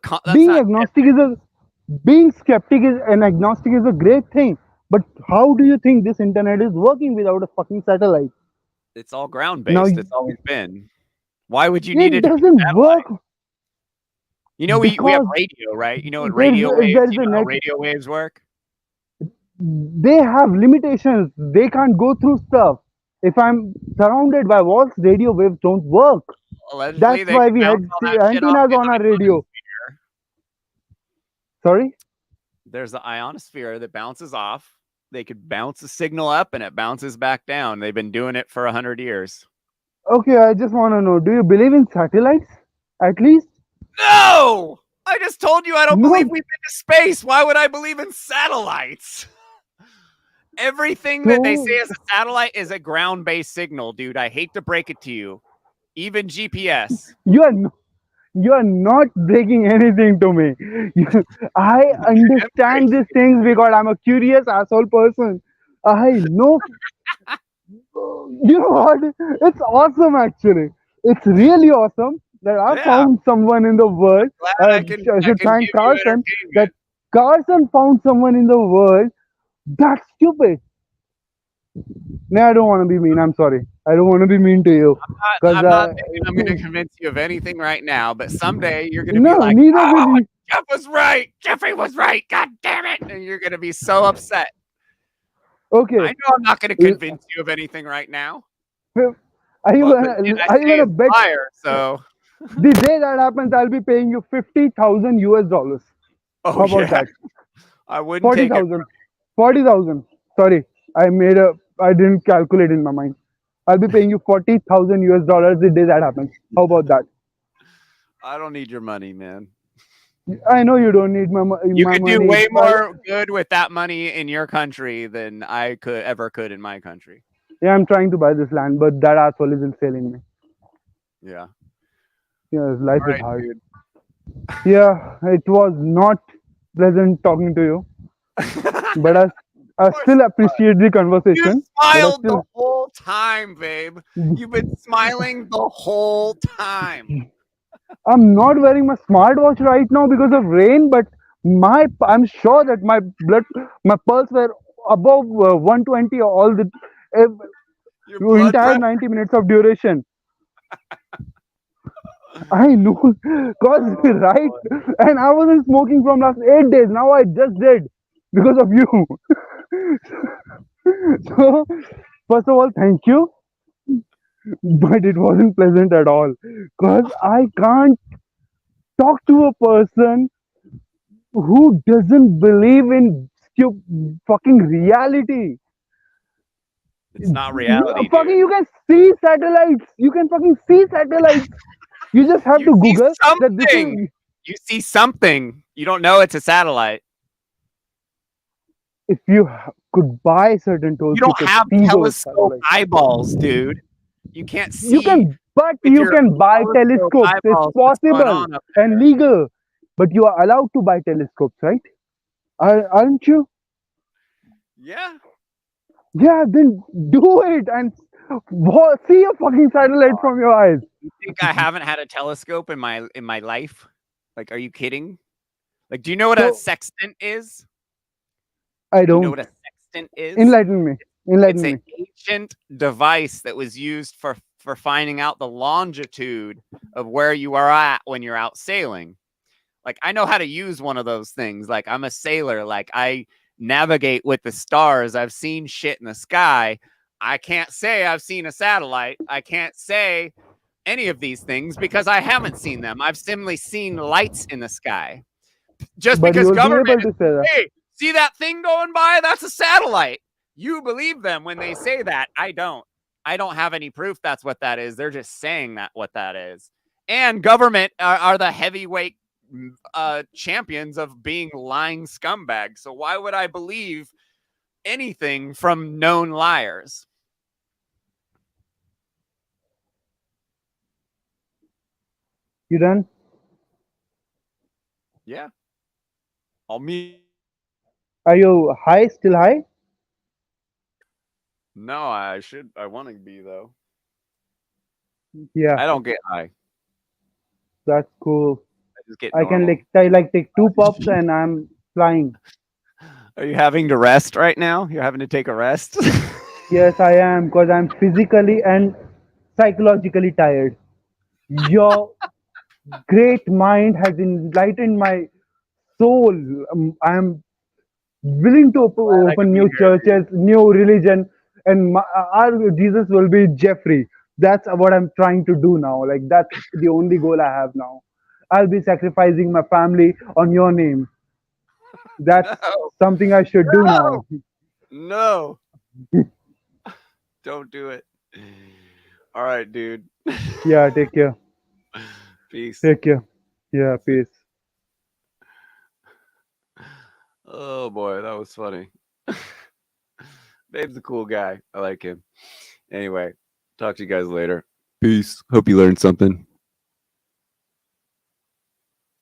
Being skeptic is an agnostic is a great thing. But how do you think this internet is working without a fucking satellite? It's all ground Now based. It's always been. Why would you need It it? to be doesn't satellite? work. You know, we have because radio, right? You know what there's radio a- waves? there's You a know how net- radio waves work? They have limitations. They can't go through stuff. If I'm surrounded by walls, radio waves don't work. Allegedly, That's they why can we had bounce all that shit off antennas the on our radio. ionosphere. Sorry? There's the ionosphere that bounces off. They could bounce a signal up and it bounces back down. They've been doing it for 100 years. Okay, I just want to know, do you believe in satellites? At least? No! I just told you I don't No. believe we've been to space. Why would I believe in satellites? Everything that they say is a satellite is a ground-based signal, dude. I hate to break it to you. Even GPS. You are not breaking anything to me. I understand these things because I'm a curious asshole person. I know. You know what? It's awesome, actually. It's really awesome that I Yeah. found someone in the world. Glad I can should thank give you Carson that entertainment. Carson found someone in the world. That's stupid. No, I don't want to be mean. I'm sorry. I don't want to be mean to you. I'm not thinking I'm going to convince you of anything right now, but someday you're going to No, be like, neither "Oh, will you. Jeff was right. Jeffrey was right. God damn it." And you're going to be so upset. Okay. I know I'm not going to convince you of anything right now. Are you But gonna then I are you say gonna it's bet fire, so the day that happens? I'll be paying you $50,000. oh, How about yeah. that? I wouldn't take it. 40,000. 40,000. Sorry, I didn't calculate in my mind. I'll be paying you $40,000 the day that happens. How about that? I don't need your money, man. I know you don't need my money. You could do way more good with that money in your country than I could in my country. Yeah, I'm trying to buy this land, but that asshole isn't selling me. Yeah. Yeah, life All right, is hard. dude. Yeah, it was not pleasant talking to you, but I still appreciate the You conversation. smiled the still- whole time, babe. You've been smiling the whole time. I'm not wearing my smartwatch right now because of rain, but I'm sure that my pulse were above 120 all the Your blood entire pressure. 90 minutes of duration. I know, cause right, and I wasn't smoking from last 8 days. Now I just did because of you. So, first of all, thank you, but it wasn't pleasant at all. Cause I can't talk to a person who doesn't believe in fucking reality. It's not reality. Fucking, Dude. you can see satellites. You can fucking see satellites. You just have You to see Google that this is. something. You see something. You don't know it's a satellite. If you could buy certain tools, You don't could have see those telescope satellites. eyeballs, dude. You can't see. You can, but with you your can buy telescope telescopes. It's eyeballs what's going possible on up and legal. But you are allowed to buy telescopes, right? Aren't you? Yeah. Yeah, then do it and see a fucking satellite from your eyes. You think I haven't had a telescope in my life? Like, are you kidding? Like, do you know what a So- sextant is? I Do you know don't. what a sextant is? Enlighten me. It's Enlighten me. an ancient device that was used for for finding out the longitude of where you are at when you're out sailing. Like, I know how to use one of those things. Like, I'm a sailor. Like, I navigate with the stars. I've seen shit in the sky. I can't say I've seen a satellite. I can't say any of these things because I haven't seen them. I've simply seen lights in the sky. Just But because you will be government able to say that. hey, see that thing going by? That's a satellite. You believe them when they say that. I don't. I don't have any proof that's what that is. They're just saying that what that is. And government are the heavyweight champions of being lying scumbags. So why would I believe anything from known liars? You done? Yeah. I'll mute. Are you high? Still high? No, I want to be though. Yeah, I don't get high. that's cool. I just get I can normal. take 2 puffs and I'm flying. Are you having to rest right now? You're having to take a rest? Yes, I am, because I'm physically and psychologically tired. Your great mind has enlightened my soul. I'm willing to Glad I could open be new here, dude. churches, new religion, and our Jesus will be Jeffrey. That's what I'm trying to do now. Like, that's the only goal I have now. I'll be sacrificing my family on your name. That's No, something I should do no, now. no. Don't do it. All right, dude. Yeah, take care. Peace. Take care. Yeah, peace. Oh boy, that was funny. Babe's a cool guy. I like him. Anyway, talk to you guys later. Peace. Hope you learned something.